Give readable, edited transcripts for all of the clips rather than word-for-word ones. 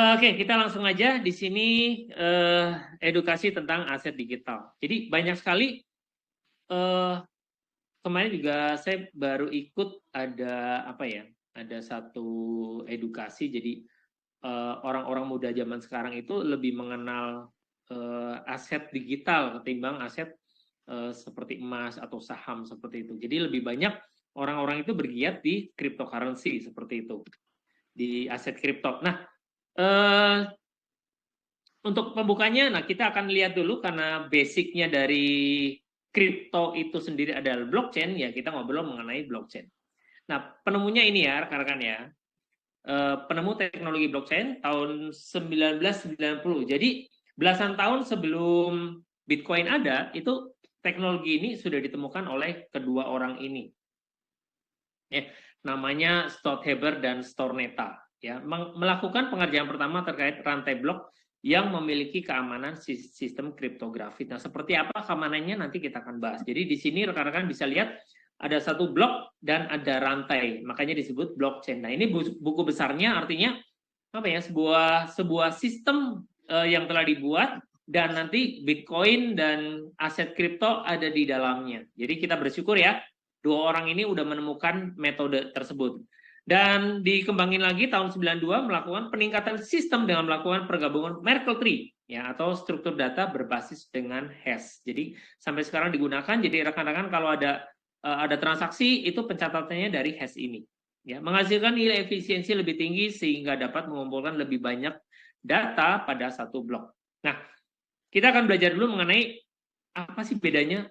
Oke, kita langsung aja di sini edukasi tentang aset digital. Jadi banyak sekali eh, kemarin juga saya baru ikut ada apa ya? Ada satu edukasi. Jadi orang-orang muda zaman sekarang itu lebih mengenal aset digital ketimbang aset seperti emas atau saham seperti itu. Jadi lebih banyak orang-orang itu bergiat di cryptocurrency seperti itu, di aset kripto. Nah, eh, untuk pembukanya, nah kita akan lihat dulu karena basicnya dari kripto itu sendiri adalah blockchain, ya kita ngobrol mengenai blockchain. Nah, penemunya ini ya, rekan-rekan ya. Penemu teknologi blockchain tahun 1990. Jadi, belasan tahun sebelum Bitcoin ada, itu teknologi ini sudah ditemukan oleh kedua orang ini. Ya, namanya Stothaber dan Stornetta. Ya, melakukan pengerjaan pertama terkait rantai blok yang memiliki keamanan sistem kriptografi. Nah, seperti apa keamanannya nanti kita akan bahas. Jadi di sini rekan-rekan bisa lihat ada satu blok dan ada rantai, makanya disebut blockchain. Nah, ini buku besarnya artinya apa ya? Sebuah sistem yang telah dibuat dan nanti Bitcoin dan aset kripto ada di dalamnya. Jadi kita bersyukur ya, dua orang ini udah menemukan metode tersebut. Dan dikembangin lagi tahun 92 melakukan peningkatan sistem dengan melakukan pergabungan Merkle tree ya atau struktur data berbasis dengan hash. Jadi sampai sekarang digunakan. Jadi rekan-rekan kalau ada transaksi itu pencatatannya dari hash ini. Ya, menghasilkan nilai efisiensi lebih tinggi sehingga dapat mengumpulkan lebih banyak data pada satu blok. Nah, kita akan belajar dulu mengenai apa sih bedanya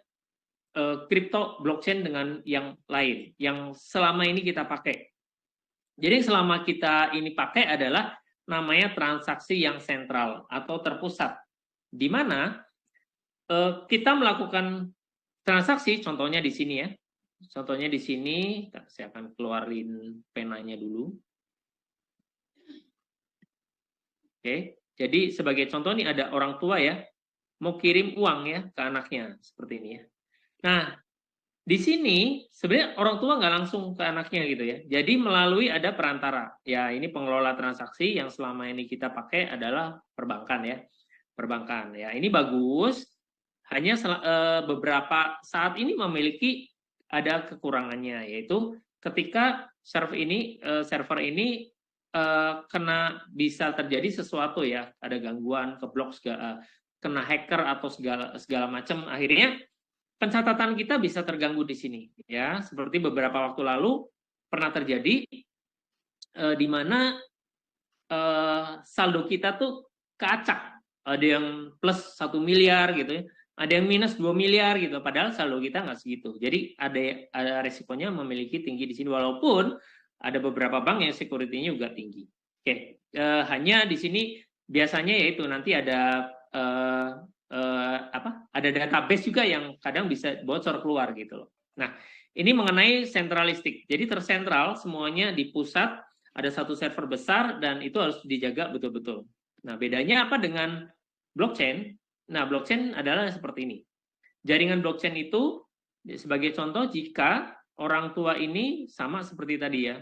kripto blockchain dengan yang lain yang selama ini kita pakai. Jadi selama kita ini pakai adalah namanya transaksi yang sentral atau terpusat, di mana kita melakukan transaksi, contohnya di sini ya. Contohnya di sini, saya akan keluarin penanya dulu. Oke, jadi sebagai contoh nih ada orang tua ya, mau kirim uang ya ke anaknya, seperti ini ya. Nah, di sini sebenarnya orang tua nggak langsung ke anaknya gitu ya. Jadi melalui ada perantara. Ya, ini pengelola transaksi yang selama ini kita pakai adalah perbankan ya. Perbankan ya. Ini bagus. Hanya beberapa saat ini memiliki ada kekurangannya, yaitu ketika server ini kena bisa terjadi sesuatu ya, ada gangguan, keblok segala, kena hacker atau segala macam, akhirnya pencatatan kita bisa terganggu di sini ya. Seperti beberapa waktu lalu pernah terjadi di mana saldo kita tuh keacak, ada yang plus 1 miliar gitu ya, ada yang minus 2 miliar gitu, padahal saldo kita nggak segitu. Jadi ada resikonya memiliki tinggi di sini, walaupun ada beberapa bank yang security-nya juga tinggi. Oke, hanya di sini biasanya yaitu nanti ada ada database juga yang kadang bisa bocor keluar gitu loh. Nah, ini mengenai sentralistik. Jadi tersentral semuanya di pusat, ada satu server besar dan itu harus dijaga betul-betul. Nah, bedanya apa dengan blockchain? Nah, blockchain adalah seperti ini. Jaringan blockchain itu sebagai contoh jika orang tua ini sama seperti tadi ya,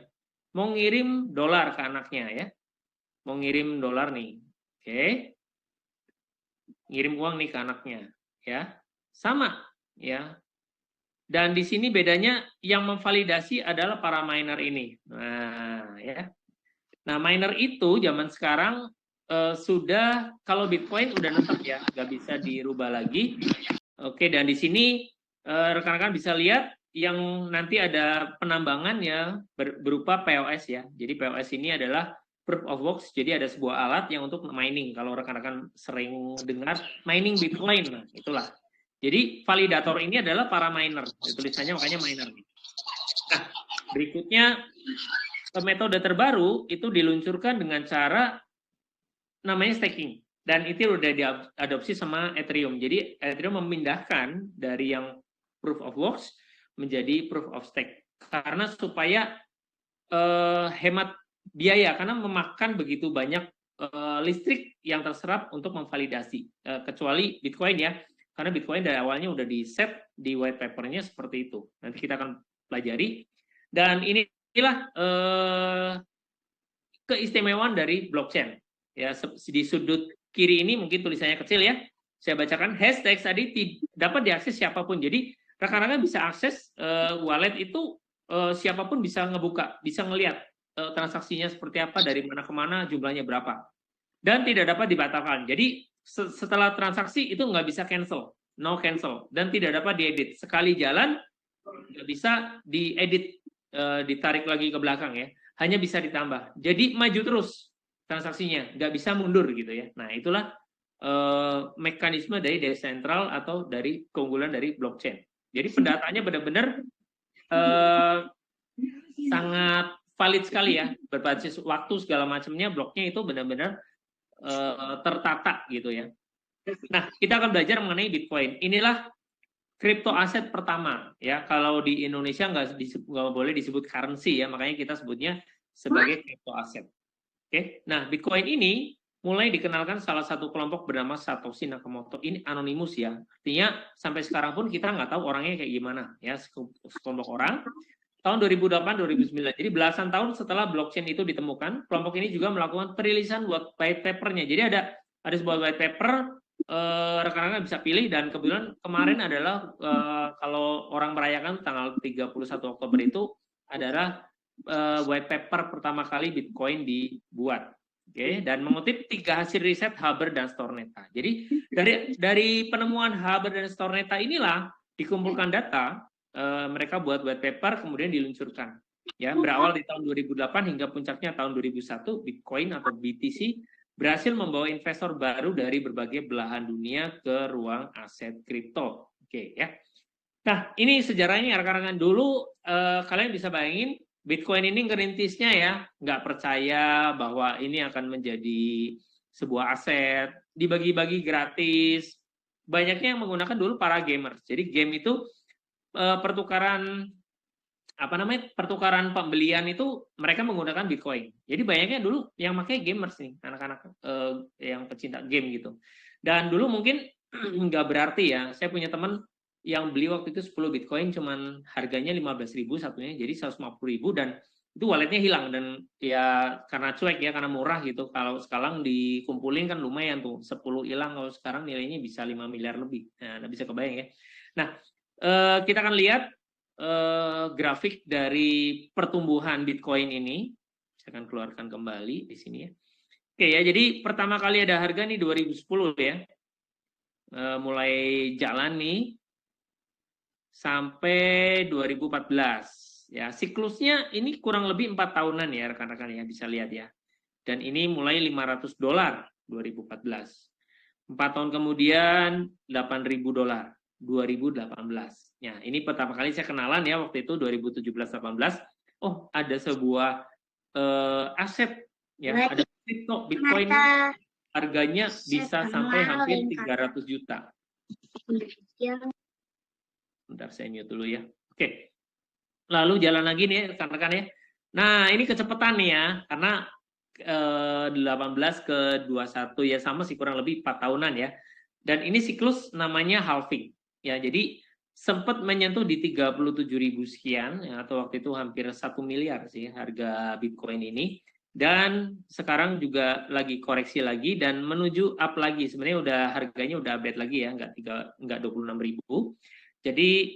mau ngirim dolar ke anaknya ya, mau ngirim dolar nih, oke, ngirim uang nih ke anaknya, ya, sama ya. Dan di sini bedanya yang memvalidasi adalah para miner ini. Nah, ya. Nah, miner itu zaman sekarang sudah kalau Bitcoin udah netep ya, nggak bisa dirubah lagi. Oke, dan di sini rekan-rekan bisa lihat yang nanti ada penambangan ya berupa POS ya. Jadi POS ini adalah proof of work. Jadi ada sebuah alat yang untuk mining. Kalau rekan-rekan sering dengar mining Bitcoin, nah itulah. Jadi validator ini adalah para miner. Tulisannya makanya miner. Nah, berikutnya metode terbaru itu diluncurkan dengan cara namanya staking. Dan itu udah diadopsi sama Ethereum. Jadi Ethereum memindahkan dari yang proof of works menjadi proof of stake. Karena supaya hemat biaya, karena memakan begitu banyak listrik yang terserap untuk memvalidasi. Kecuali Bitcoin ya, karena Bitcoin dari awalnya udah di set di white papernya seperti itu. Nanti kita akan pelajari. Dan inilah keistimewaan dari blockchain. Ya, di sudut kiri ini mungkin tulisannya kecil ya. Saya bacakan, hashtag tadi dapat diakses siapapun. Jadi rekan-rekan bisa akses wallet itu siapapun bisa ngebuka, bisa ngelihat transaksinya seperti apa, dari mana ke mana, jumlahnya berapa. Dan tidak dapat dibatalkan. Jadi setelah transaksi itu nggak bisa cancel, no cancel, dan tidak dapat diedit. Sekali jalan nggak bisa diedit, ditarik lagi ke belakang ya, hanya bisa ditambah. Jadi maju terus transaksinya, nggak bisa mundur gitu ya. Nah itulah mekanisme dari desentral atau dari keunggulan dari blockchain. Jadi pendataannya benar-benar sangat valid sekali ya, berbasis waktu segala macamnya, bloknya itu benar-benar tertata gitu ya. Nah kita akan belajar mengenai Bitcoin. Inilah kripto aset pertama ya. Kalau di Indonesia nggak boleh disebut currency ya, makanya kita sebutnya sebagai kripto aset. Oke, nah Bitcoin ini mulai dikenalkan salah satu kelompok bernama Satoshi Nakamoto. Ini anonimus ya, artinya sampai sekarang pun kita nggak tahu orangnya kayak gimana ya, sekelompok orang. Tahun 2008-2009, jadi belasan tahun setelah blockchain itu ditemukan, kelompok ini juga melakukan perilisan white paper-nya. Jadi ada sebuah white paper, rekan-rekan bisa pilih, dan kebetulan kemarin adalah kalau orang merayakan tanggal 31 Oktober itu adalah white paper pertama kali Bitcoin dibuat. Oke, dan mengutip 3 hasil riset Haber dan Stornetta. Jadi dari penemuan Haber dan Stornetta inilah dikumpulkan data, mereka buat white paper kemudian diluncurkan. Ya, berawal di tahun 2008 hingga puncaknya tahun 2001, Bitcoin atau BTC berhasil membawa investor baru dari berbagai belahan dunia ke ruang aset kripto. Oke ya. Nah, ini sejarahnya rekan-rekan. Dulu kalian bisa bayangin Bitcoin ini ngerintisnya ya, nggak percaya bahwa ini akan menjadi sebuah aset, dibagi-bagi gratis. Banyaknya yang menggunakan dulu para gamers. Jadi game itu pertukaran pertukaran pembelian itu mereka menggunakan Bitcoin. Jadi banyaknya dulu yang pakai gamers nih, anak-anak yang pecinta game gitu. Dan dulu mungkin nggak berarti ya. Saya punya teman yang beli waktu itu 10 Bitcoin cuman harganya 15.000 satunya, jadi 150.000, dan itu walletnya hilang. Dan ya karena cuek ya, karena murah gitu. Kalau sekarang dikumpulin kan lumayan tuh, 10 hilang, kalau sekarang nilainya bisa 5 miliar lebih. Nah, bisa kebayang ya. Nah, kita akan lihat grafik dari pertumbuhan Bitcoin ini. Saya akan keluarkan kembali di sini ya. Oke ya, jadi pertama kali ada harga nih 2010 ya. Mulai jalan nih sampai 2014 ya. Siklusnya ini kurang lebih 4 tahunan ya rekan-rekan ya, bisa lihat ya. Dan ini mulai $500 2014. 4 tahun kemudian $8.000 2018. Ya, ini pertama kali saya kenalan ya waktu itu 2017-18. Oh, ada sebuah aset ya, ada kripto Bitcoin, harganya bisa sampai hampir 300 juta. Bentar saya mute dulu ya. Oke. Lalu jalan lagi nih rekan-rekan ya. Nah, ini kecepatan nih ya, karena 18 ke 21 ya, sama sih, kurang lebih 4 tahunan ya. Dan ini siklus namanya halving. Ya, jadi sempat menyentuh di 37.000 sekian ya, atau waktu itu hampir 1 miliar sih harga Bitcoin ini. Dan sekarang juga lagi koreksi lagi dan menuju up lagi. Sebenarnya udah harganya udah update lagi ya, nggak 26.000. Jadi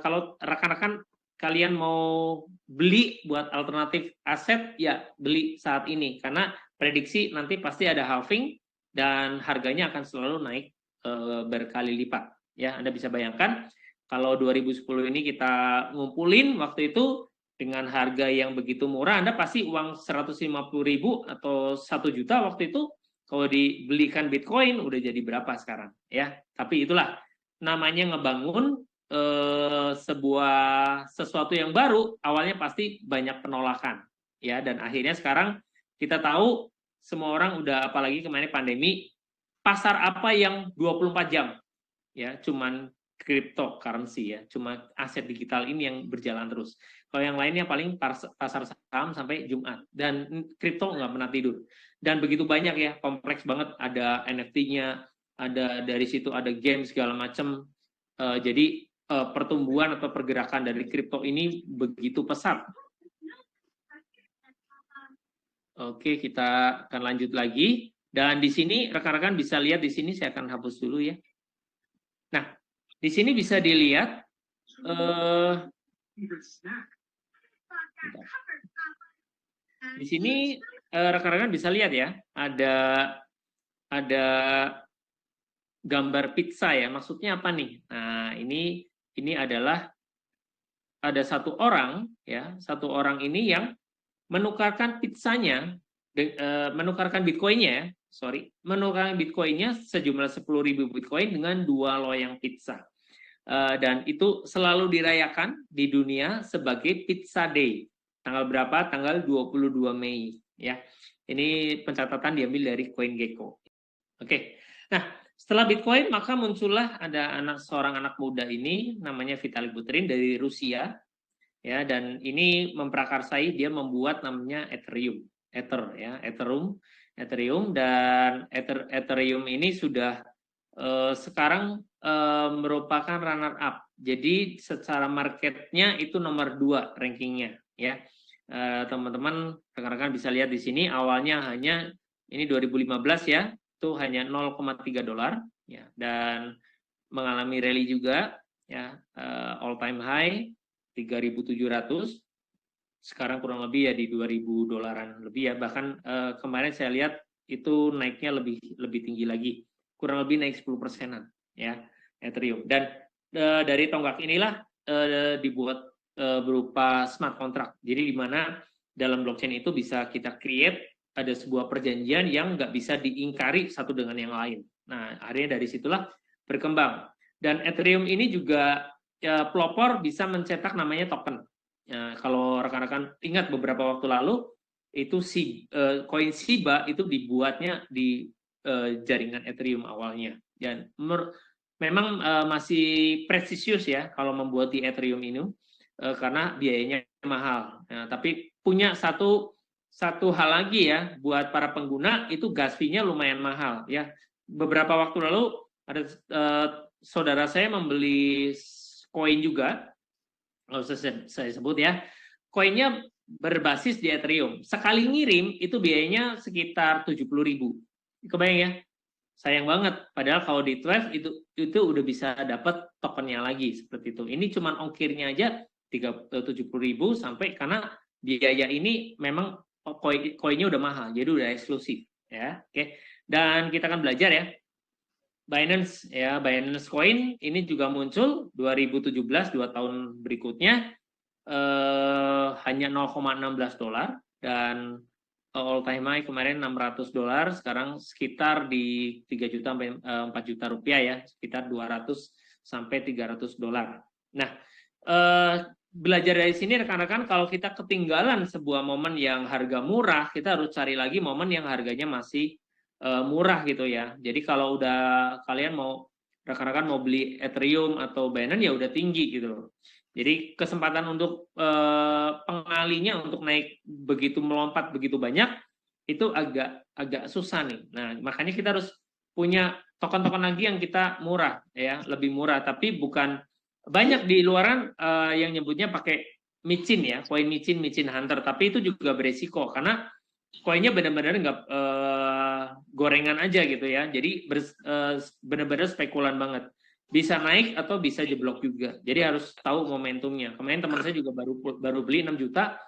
kalau rekan-rekan kalian mau beli buat alternatif aset, ya beli saat ini, karena prediksi nanti pasti ada halving dan harganya akan selalu naik berkali lipat. Ya, Anda bisa bayangkan kalau 2010 ini kita ngumpulin waktu itu dengan harga yang begitu murah, Anda pasti uang 150.000 atau 1 juta waktu itu, kalau dibelikan Bitcoin udah jadi berapa sekarang ya. Tapi itulah namanya ngebangun sesuatu yang baru. Awalnya pasti banyak penolakan ya, dan akhirnya sekarang kita tahu semua orang udah, apalagi kemarin pandemi, pasar apa yang 24 jam ya, cuman cryptocurrency ya, cuma aset digital ini yang berjalan terus. Kalau yang lainnya paling pasar saham sampai Jumat, dan kripto nggak pernah tidur. Dan begitu banyak ya, kompleks banget, ada NFT-nya, ada dari situ ada game segala macam. Jadi pertumbuhan atau pergerakan dari kripto ini begitu pesat. Oke, kita akan lanjut lagi. Dan di sini rekan-rekan bisa lihat di sini, saya akan hapus dulu ya. Nah, di sini bisa dilihat di sini rekan-rekan bisa lihat ya, ada gambar pizza ya. Maksudnya apa nih? Nah, ini adalah ada satu orang ya, satu orang ini yang menukarkan pizzanya, menukarkan bitcoinnya ya, menukarkan bitcoinnya sejumlah 10.000 bitcoin dengan 2 loyang pizza. Dan itu selalu dirayakan di dunia sebagai Pizza Day. Tanggal berapa? Tanggal 22 Mei. Ya, ini pencatatan diambil dari CoinGecko. Oke, nah setelah Bitcoin maka muncullah ada seorang anak muda ini namanya Vitalik Buterin dari Rusia. Ya, dan ini memprakarsai, dia membuat namanya Ethereum, Ethereum dan Ethereum ini sudah sekarang merupakan runner up. Jadi secara marketnya itu nomor 2 rankingnya ya. Teman-teman rekan-rekan bisa lihat di sini awalnya hanya ini 2015 ya, itu hanya 0,3 dolar ya, dan mengalami rally juga ya, all time high 3.700, sekarang kurang lebih ya di 2.000 dolaran lebih ya, bahkan kemarin saya lihat itu naiknya lebih tinggi lagi, kurang lebih naik 10%-an ya Ethereum. Dan dari tonggak inilah dibuat berupa smart contract, jadi di mana dalam blockchain itu bisa kita create ada sebuah perjanjian yang nggak bisa diingkari satu dengan yang lain. Nah, akhirnya dari situlah berkembang. Dan Ethereum ini juga pelopor bisa mencetak namanya token. Kalau rekan-rekan ingat beberapa waktu lalu itu koin Shiba itu dibuatnya di jaringan Ethereum awalnya. Dan memang masih presisius ya kalau membuat di Ethereum ini karena biayanya mahal. Tapi punya satu hal lagi ya, buat para pengguna itu gas fee-nya lumayan mahal ya. Beberapa waktu lalu ada saudara saya membeli koin juga, nggak usah saya sebut ya, koinnya berbasis di Ethereum. Sekali ngirim itu biayanya sekitar 70.000. Kebayang ya? Sayang banget. Padahal kalau di Twelve itu udah bisa dapat tokennya lagi seperti itu. Ini cuma ongkirnya aja 70.000 sampai, karena biaya ini memang koinnya udah mahal, jadi udah eksklusif ya. Oke. Dan kita akan belajar ya. Binance Coin ini juga muncul 2017, 2 tahun berikutnya hanya 0,16 dolar, dan all time high kemarin 600 dolar, sekarang sekitar di 3 juta sampai 4 juta rupiah ya, sekitar 200 sampai 300 dolar. Nah, belajar dari sini rekan-rekan, kalau kita ketinggalan sebuah momen yang harga murah, kita harus cari lagi momen yang harganya masih murah gitu ya. Jadi kalau udah rekan-rekan mau beli Ethereum atau Binance ya udah tinggi gitu loh. Jadi kesempatan untuk pengalinya untuk naik begitu melompat begitu banyak itu agak susah nih. Nah, makanya kita harus punya token-token lagi yang kita murah ya, lebih murah, tapi bukan banyak di luaran yang nyebutnya pakai micin ya, koin micin hunter, tapi itu juga beresiko karena koinnya benar-benar nggak gorengan aja gitu ya. Jadi benar-benar spekulan banget. Bisa naik atau bisa jeblok juga. Jadi harus tahu momentumnya. Kemarin teman saya juga baru beli 6 juta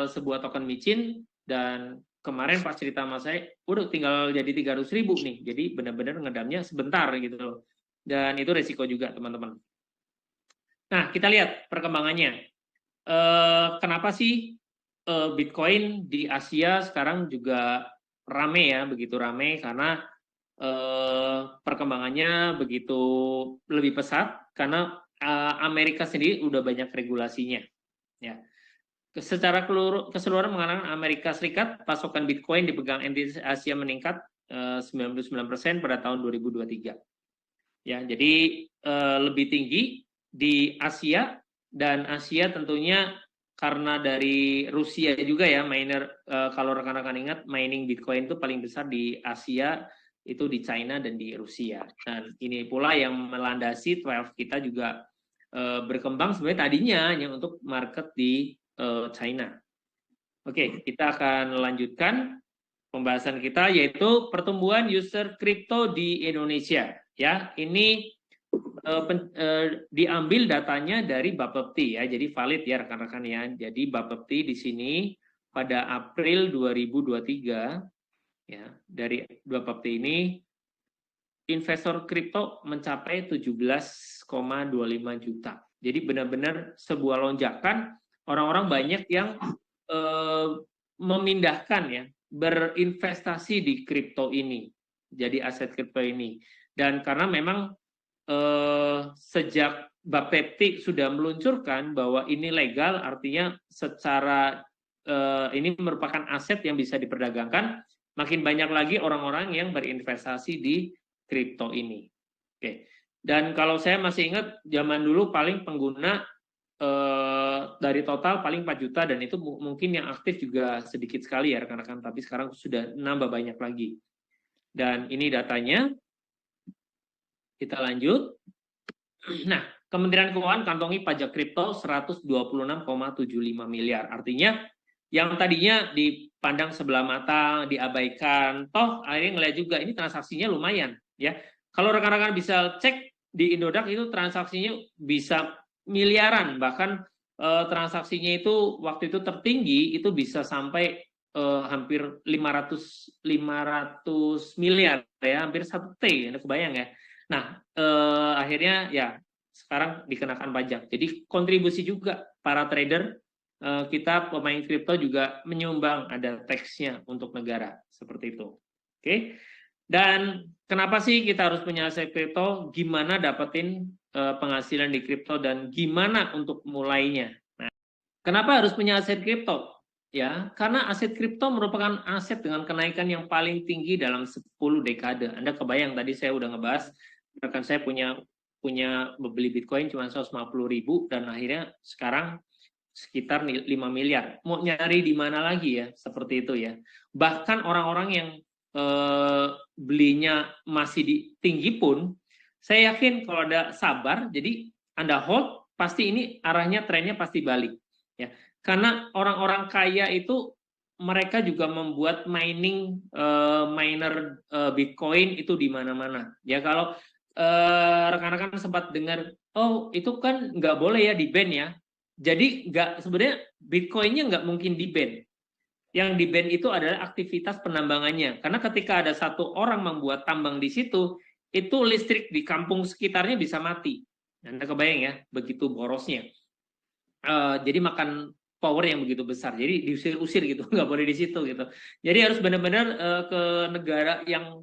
sebuah token micin, dan kemarin pas cerita sama saya, udah tinggal jadi 300.000 nih. Jadi benar-benar ngedamnya sebentar gitu loh. Dan itu resiko juga teman-teman. Nah, kita lihat perkembangannya. Kenapa sih Bitcoin di Asia sekarang juga rame ya, begitu rame, karena perkembangannya begitu lebih pesat karena Amerika sendiri udah banyak regulasinya ya. Secara keseluruhan mengatakan Amerika Serikat pasokan Bitcoin dipegang entitas Asia meningkat 99% pada tahun 2023 ya. Jadi lebih tinggi di Asia, dan Asia tentunya karena dari Rusia juga ya, miner, kalau rekan-rekan ingat mining Bitcoin itu paling besar di Asia itu di China dan di Rusia. Dan ini pula yang melandasi 12 kita juga berkembang sebenarnya tadinya hanya untuk market di China. Oke, kita akan lanjutkan pembahasan kita, yaitu pertumbuhan user kripto di Indonesia. Ya, ini diambil datanya dari Bapepti ya, jadi valid ya rekan-rekan ya. Jadi Bapepti di sini pada April 2023 ya, dari Bapepti ini investor kripto mencapai 17,25 juta. Jadi benar-benar sebuah lonjakan, orang-orang banyak yang memindahkan ya, berinvestasi di kripto ini, jadi aset kripto ini. Dan karena memang sejak Bapepti sudah meluncurkan bahwa ini legal, artinya secara ini merupakan aset yang bisa diperdagangkan, makin banyak lagi orang-orang yang berinvestasi di kripto ini. Oke. Dan kalau saya masih ingat zaman dulu paling pengguna dari total paling 4 juta, dan itu mungkin yang aktif juga sedikit sekali ya rekan-rekan, tapi sekarang sudah nambah banyak lagi. Dan ini datanya. Kita lanjut. Nah, Kementerian Keuangan kantongi pajak kripto 126,75 miliar. Artinya yang tadinya dipandang sebelah mata, diabaikan, toh akhirnya ngeliat juga ini transaksinya lumayan ya. Kalau rekan-rekan bisa cek di Indodax itu transaksinya bisa miliaran, bahkan transaksinya itu waktu itu tertinggi itu bisa sampai hampir 500 miliar ya, hampir 1 T, Anda kebayang ya. Nah, akhirnya ya sekarang dikenakan pajak. Jadi kontribusi juga para trader, kita pemain kripto juga menyumbang, ada tax-nya untuk negara, seperti itu. Oke. Dan kenapa sih kita harus punya aset kripto? Gimana dapetin penghasilan di kripto dan gimana untuk mulainya? Nah, kenapa harus punya aset kripto? Ya, karena aset kripto merupakan aset dengan kenaikan yang paling tinggi dalam 10 dekade. Anda kebayang tadi saya udah ngebahas, rekan saya punya beli Bitcoin cuma 150.000 dan akhirnya sekarang sekitar 5 miliar. Mau nyari di mana lagi ya, seperti itu ya. Bahkan orang-orang yang belinya masih tinggi pun, saya yakin kalau ada sabar, jadi Anda hold, pasti ini arahnya trennya pasti balik. Ya, karena orang-orang kaya itu mereka juga membuat mining miner Bitcoin itu di mana-mana. Ya, kalau rekan-rekan sempat dengar, oh itu kan nggak boleh ya di ban ya. Jadi nggak, sebenarnya Bitcoinnya nggak mungkin di ban. Yang di ban itu adalah aktivitas penambangannya. Karena ketika ada satu orang membuat tambang di situ, itu listrik di kampung sekitarnya bisa mati. Anda kebayang ya, begitu borosnya. Jadi makan power yang begitu besar. Jadi diusir-usir gitu, nggak boleh di situ gitu. Jadi harus benar-benar ke negara yang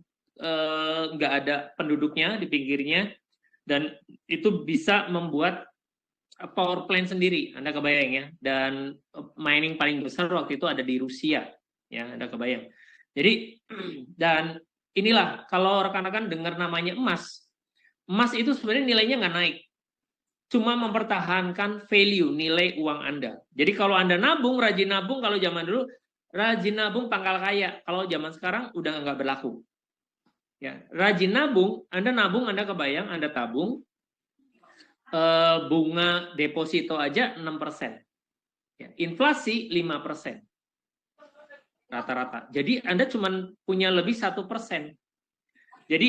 nggak ada penduduknya di pinggirnya, dan itu bisa membuat power plant sendiri. Anda kebayang ya. Dan mining paling besar waktu itu ada di Rusia, ya Anda kebayang. Jadi dan inilah kalau rekan-rekan dengar namanya emas, emas itu sebenarnya nilainya nggak naik, cuma mempertahankan value nilai uang Anda. Jadi kalau Anda nabung, rajin nabung, kalau zaman dulu rajin nabung pangkal kaya, kalau zaman sekarang udah nggak berlaku. Ya, rajin nabung, Anda kebayang, Anda tabung, bunga deposito aja 6%. Ya, inflasi 5%. Rata-rata. Jadi Anda cuma punya lebih 1%. Jadi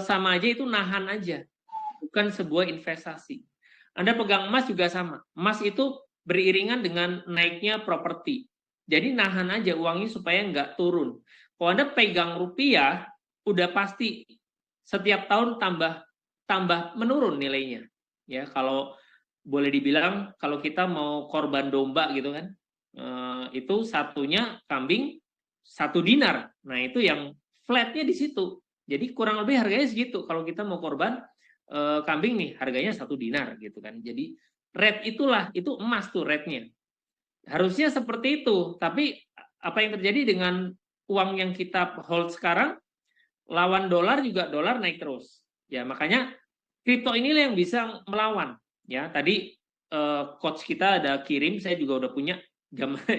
sama aja, itu nahan aja. Bukan sebuah investasi. Anda pegang emas juga sama. Emas itu beriringan dengan naiknya properti. Jadi nahan aja uangnya supaya nggak turun. Kalau Anda pegang rupiah, udah pasti setiap tahun tambah menurun nilainya. Ya, kalau boleh dibilang kalau kita mau korban domba gitu kan, itu satunya kambing 1 dinar. Nah itu yang flatnya di situ. Jadi kurang lebih harganya segitu. Kalau kita mau korban kambing nih, harganya 1 dinar gitu kan. Jadi rate itulah, itu emas tuh rate-nya. Harusnya seperti itu. Tapi apa yang terjadi dengan uang yang kita hold sekarang, lawan dolar juga dolar naik terus. Ya makanya kripto inilah yang bisa melawan. Ya tadi coach kita ada kirim, saya juga udah punya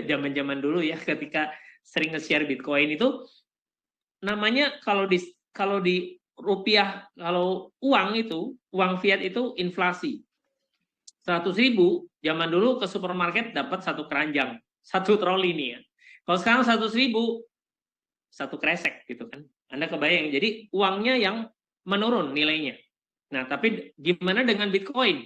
zaman-zaman dulu ya, ketika sering nge-share Bitcoin itu, namanya kalau di rupiah, kalau uang fiat itu inflasi. 100.000 zaman dulu ke supermarket dapat 1 keranjang. satu troli nih ya. Kalau sekarang 100.000, satu kresek gitu kan. Anda kebayang, jadi uangnya yang menurun nilainya. Nah, tapi gimana dengan Bitcoin?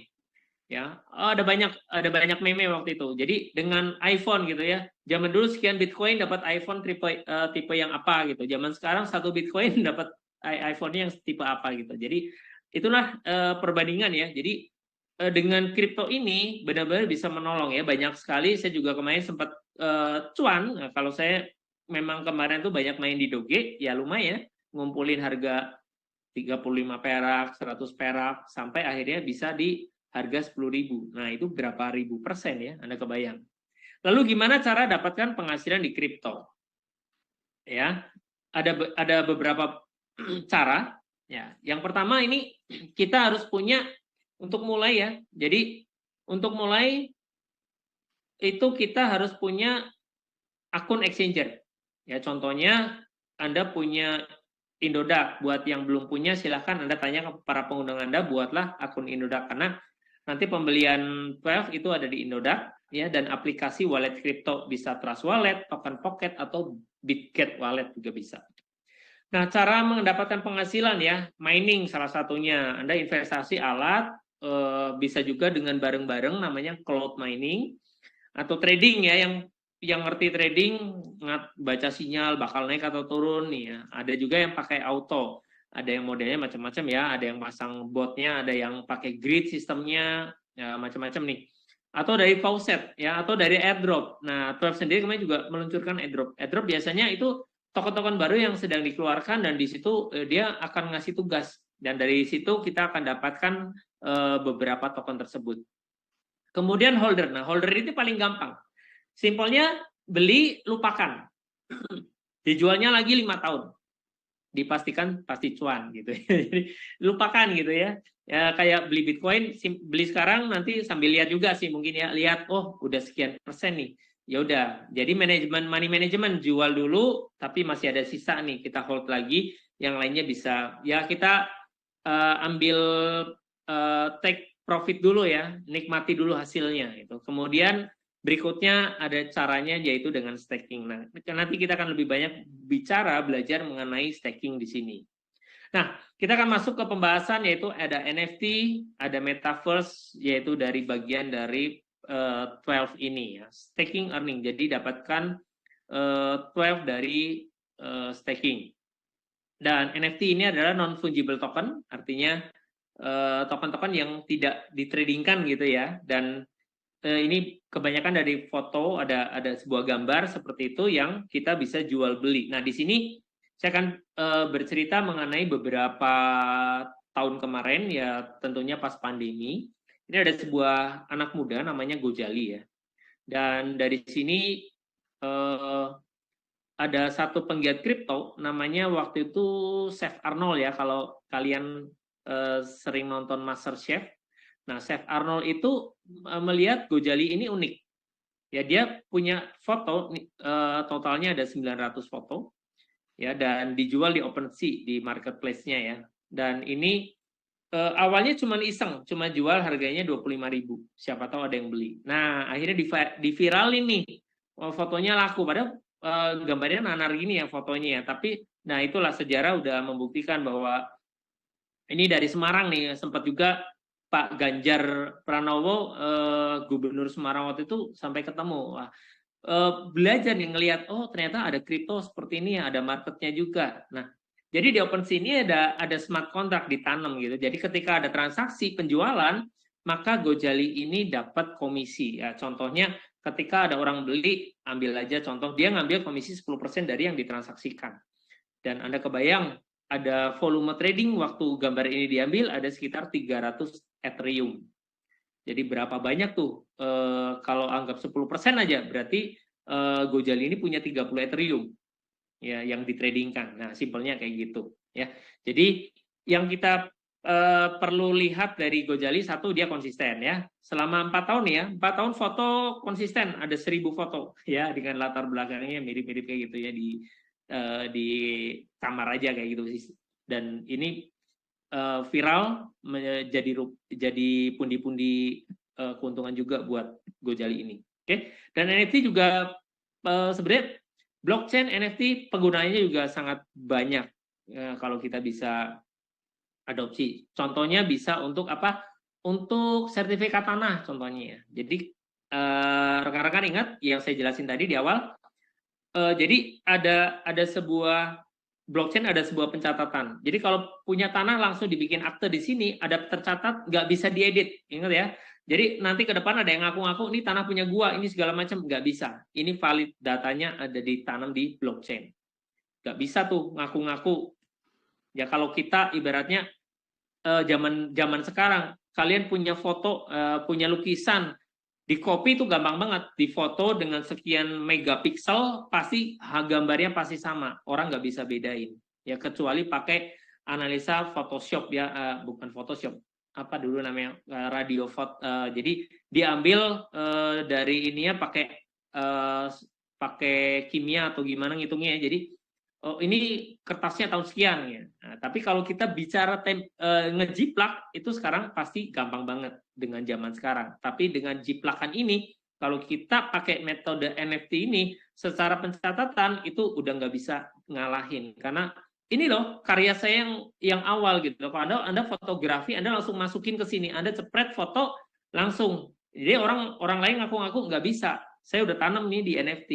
Ya, ada banyak meme waktu itu. Jadi dengan iPhone gitu ya. Zaman dulu sekian Bitcoin dapat iPhone tipe yang apa gitu. Zaman sekarang satu Bitcoin dapat iPhone-nya yang tipe apa gitu. Jadi itulah perbandingan ya. Jadi dengan kripto ini benar-benar bisa menolong ya. Banyak sekali saya juga kemarin sempat cuan. Nah, kalau saya memang kemarin tuh banyak main di Doge, ya lumayan ngumpulin harga 35 perak, 100 perak sampai akhirnya bisa di harga 10.000. Nah, itu berapa ribu persen ya, Anda kebayang. Lalu gimana cara dapatkan penghasilan di kripto? Ya, ada beberapa cara. Ya, yang pertama ini kita harus punya untuk mulai ya. Jadi untuk mulai itu kita harus punya akun exchanger. Ya, contohnya Anda punya Indodax. Buat yang belum punya silahkan Anda tanya ke para pengundang Anda, buatlah akun Indodax karena nanti pembelian 12 itu ada di Indodax ya, dan aplikasi wallet kripto bisa Trust Wallet, Token Pocket atau Bitget Wallet juga bisa. Nah, cara mendapatkan penghasilan ya, mining salah satunya. Anda investasi alat, bisa juga dengan bareng-bareng namanya cloud mining atau trading ya, yang ngerti trading baca sinyal bakal naik atau turun nih ya. Ada juga yang pakai auto, ada yang modelnya macam-macam ya, ada yang pasang botnya, ada yang pakai grid sistemnya, ya macam-macam nih. Atau dari faucet ya, atau dari airdrop. Nah, 12 sendiri kemarin juga meluncurkan airdrop. Airdrop biasanya itu token-token baru yang sedang dikeluarkan dan di situ dia akan ngasih tugas dan dari situ kita akan dapatkan beberapa token tersebut. Kemudian holder. Nah, holder itu paling gampang. Simpelnya beli, lupakan. Dijualnya lagi 5 tahun. Dipastikan pasti cuan gitu. Jadi lupakan gitu ya. Ya kayak beli Bitcoin, beli sekarang nanti sambil lihat juga sih mungkin ya. Lihat, oh udah sekian persen nih. Ya udah. Jadi money management jual dulu tapi masih ada sisa nih, kita hold lagi, yang lainnya bisa ya kita ambil take profit dulu ya, nikmati dulu hasilnya itu. Kemudian berikutnya ada caranya yaitu dengan staking. Nah, nanti kita akan lebih banyak belajar mengenai staking di sini. Nah, kita akan masuk ke pembahasan yaitu ada NFT, ada metaverse yaitu dari bagian dari 12 ini ya, staking earning. Jadi dapatkan 12 dari staking. Dan NFT ini adalah non fungible token, artinya token-token yang tidak ditradingkan gitu ya. Dan ini kebanyakan dari foto, ada sebuah gambar seperti itu yang kita bisa jual beli. Nah, di sini saya akan bercerita mengenai beberapa tahun kemarin ya, tentunya pas pandemi. Ini ada sebuah anak muda namanya Gojali ya. Dan dari sini ada satu penggiat kripto namanya waktu itu Chef Arnold ya, kalau kalian sering nonton MasterChef. Nah, Chef Arnold itu melihat Gojali ini unik. Ya, dia punya foto totalnya ada 900 foto ya, dan dijual di OpenSea di marketplace-nya ya. Dan ini awalnya cuma iseng, cuma jual harganya 25.000. Siapa tahu ada yang beli. Nah, akhirnya diviralin nih. Fotonya laku, padahal gambarnya nanar gini ya fotonya ya. Tapi nah itulah sejarah udah membuktikan bahwa ini dari Semarang nih, sempat juga Pak Ganjar Pranowo, Gubernur Semarang waktu itu sampai ketemu. Wah, belajar nih ngelihat, oh ternyata ada kripto seperti ini, ada marketnya juga. Nah, jadi di OpenSea ini ada smart contract ditanam gitu. Jadi ketika ada transaksi penjualan, maka Gojali ini dapat komisi. Ya, contohnya ketika ada orang beli, ambil aja contoh, dia ngambil komisi 10% dari yang ditransaksikan. Dan Anda kebayang, ada volume trading waktu gambar ini diambil ada sekitar 300 Ethereum. Jadi berapa banyak tuh? Kalau anggap 10% aja, berarti Gojali ini punya 30 Ethereum ya yang ditradingkan. Nah, simpelnya kayak gitu ya. Jadi yang kita perlu lihat dari Gojali, satu, dia konsisten ya. Selama 4 tahun ya, 4 tahun foto konsisten, ada 1000 foto ya, dengan latar belakangnya mirip-mirip kayak gitu ya, di kamar aja kayak gitu sih. Dan ini viral jadi pundi-pundi keuntungan juga buat Gojali ini. Dan NFT juga sebenarnya blockchain NFT penggunaannya juga sangat banyak kalau kita bisa adopsi. Contohnya bisa untuk apa? Untuk sertifikat tanah contohnya ya. Jadi rekan-rekan ingat yang saya jelasin tadi di awal. Jadi ada sebuah blockchain, ada sebuah pencatatan. Jadi kalau punya tanah langsung dibikin akte di sini, ada tercatat, nggak bisa diedit, ingat ya. Jadi nanti ke depan ada yang ngaku-ngaku ini tanah punya gua, ini segala macam, nggak bisa. Ini valid datanya ada ditanam di blockchain. Nggak bisa tuh ngaku-ngaku. Ya kalau kita ibaratnya zaman sekarang, kalian punya foto, punya lukisan, di copy itu gampang banget, di foto dengan sekian megapiksel pasti gambarnya pasti sama, orang nggak bisa bedain ya kecuali pakai analisa Photoshop ya, bukan Photoshop, apa dulu namanya, radio foto, jadi diambil dari ininya pakai kimia atau gimana ngitungnya, jadi oh ini kertasnya tahun sekian ya. Nah, tapi kalau kita bicara ngejiplak itu sekarang pasti gampang banget dengan zaman sekarang. Tapi dengan jiplakan ini, kalau kita pakai metode NFT ini, secara pencatatan itu udah nggak bisa ngalahin. Karena ini loh karya saya yang awal gitu. Kalau Anda fotografi, Anda langsung masukin ke sini, Anda cepret foto langsung. Jadi orang lain ngaku-ngaku nggak bisa. Saya udah tanam nih di NFT.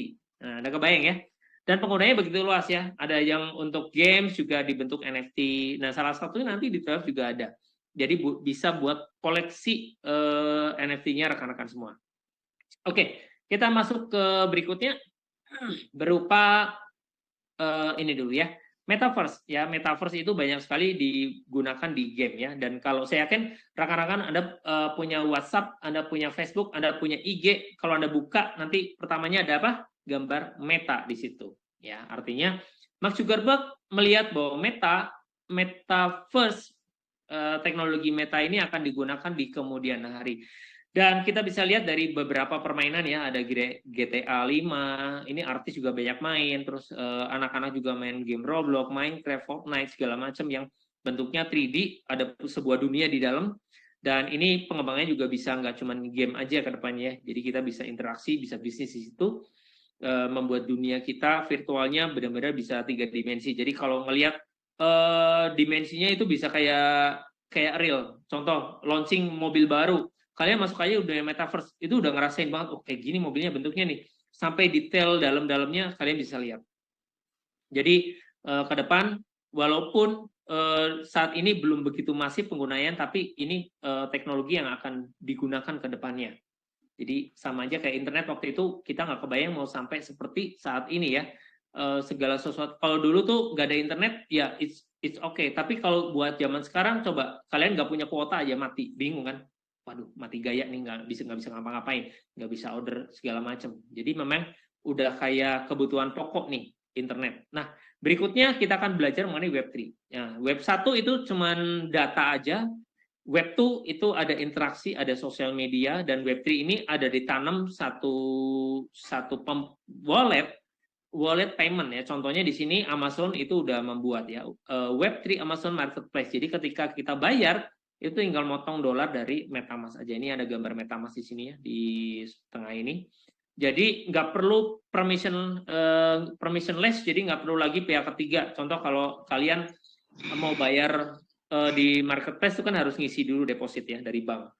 Nah, Anda kebayang ya? Dan penggunanya begitu luas ya. Ada yang untuk games juga dibentuk NFT. Nah, salah satunya nanti di Twelve juga ada. Jadi bisa buat koleksi NFT-nya rekan-rekan semua. Oke, kita masuk ke berikutnya berupa ini dulu ya. Metaverse ya, metaverse itu banyak sekali digunakan di game ya. Dan kalau saya yakin rekan-rekan Anda punya WhatsApp, Anda punya Facebook, Anda punya IG, kalau Anda buka nanti pertamanya ada apa? Gambar Meta di situ. Ya, artinya Mark Zuckerberg melihat bahwa metaverse teknologi Meta ini akan digunakan di kemudian hari. Dan kita bisa lihat dari beberapa permainan ya, ada GTA 5, ini artis juga banyak main, terus anak-anak juga main game Roblox, Minecraft, Fortnite, segala macam yang bentuknya 3D, ada sebuah dunia di dalam, dan ini pengembangannya juga bisa nggak cuma game aja ke depannya, jadi kita bisa interaksi, bisa bisnis di situ, membuat dunia kita virtualnya benar-benar bisa 3 dimensi. Jadi kalau ngelihat dimensinya itu bisa kayak real, contoh launching mobil baru, kalian masuk aja udah metaverse itu udah ngerasain banget, oh kayak gini mobilnya bentuknya nih, sampai detail dalam-dalamnya kalian bisa lihat. Jadi ke depan walaupun saat ini belum begitu masif penggunaan, tapi ini teknologi yang akan digunakan ke depannya. Jadi sama aja kayak internet waktu itu kita nggak kebayang mau sampai seperti saat ini ya, segala sesuatu. Kalau dulu tuh nggak ada internet ya it's okay, tapi kalau buat zaman sekarang coba kalian nggak punya kuota aja mati, bingung kan? Waduh mati gaya nih, nggak bisa ngapa-ngapain, nggak bisa order segala macam. Jadi memang udah kayak kebutuhan pokok nih internet. Nah berikutnya kita akan belajar mengenai Web3. Ya, Web 1 itu cuman data aja. Web 2 itu ada interaksi, ada sosial media, dan Web 3 ini ada ditanam satu wallet payment ya. Contohnya di sini Amazon itu udah membuat ya Web 3 Amazon Marketplace. Jadi ketika kita bayar itu tinggal motong dolar dari MetaMask aja. Ini ada gambar MetaMask di sini ya di tengah ini. Jadi nggak perlu permissionless, jadi nggak perlu lagi pihak ketiga. Contoh kalau kalian mau bayar di marketplace itu kan harus ngisi dulu deposit ya dari bank.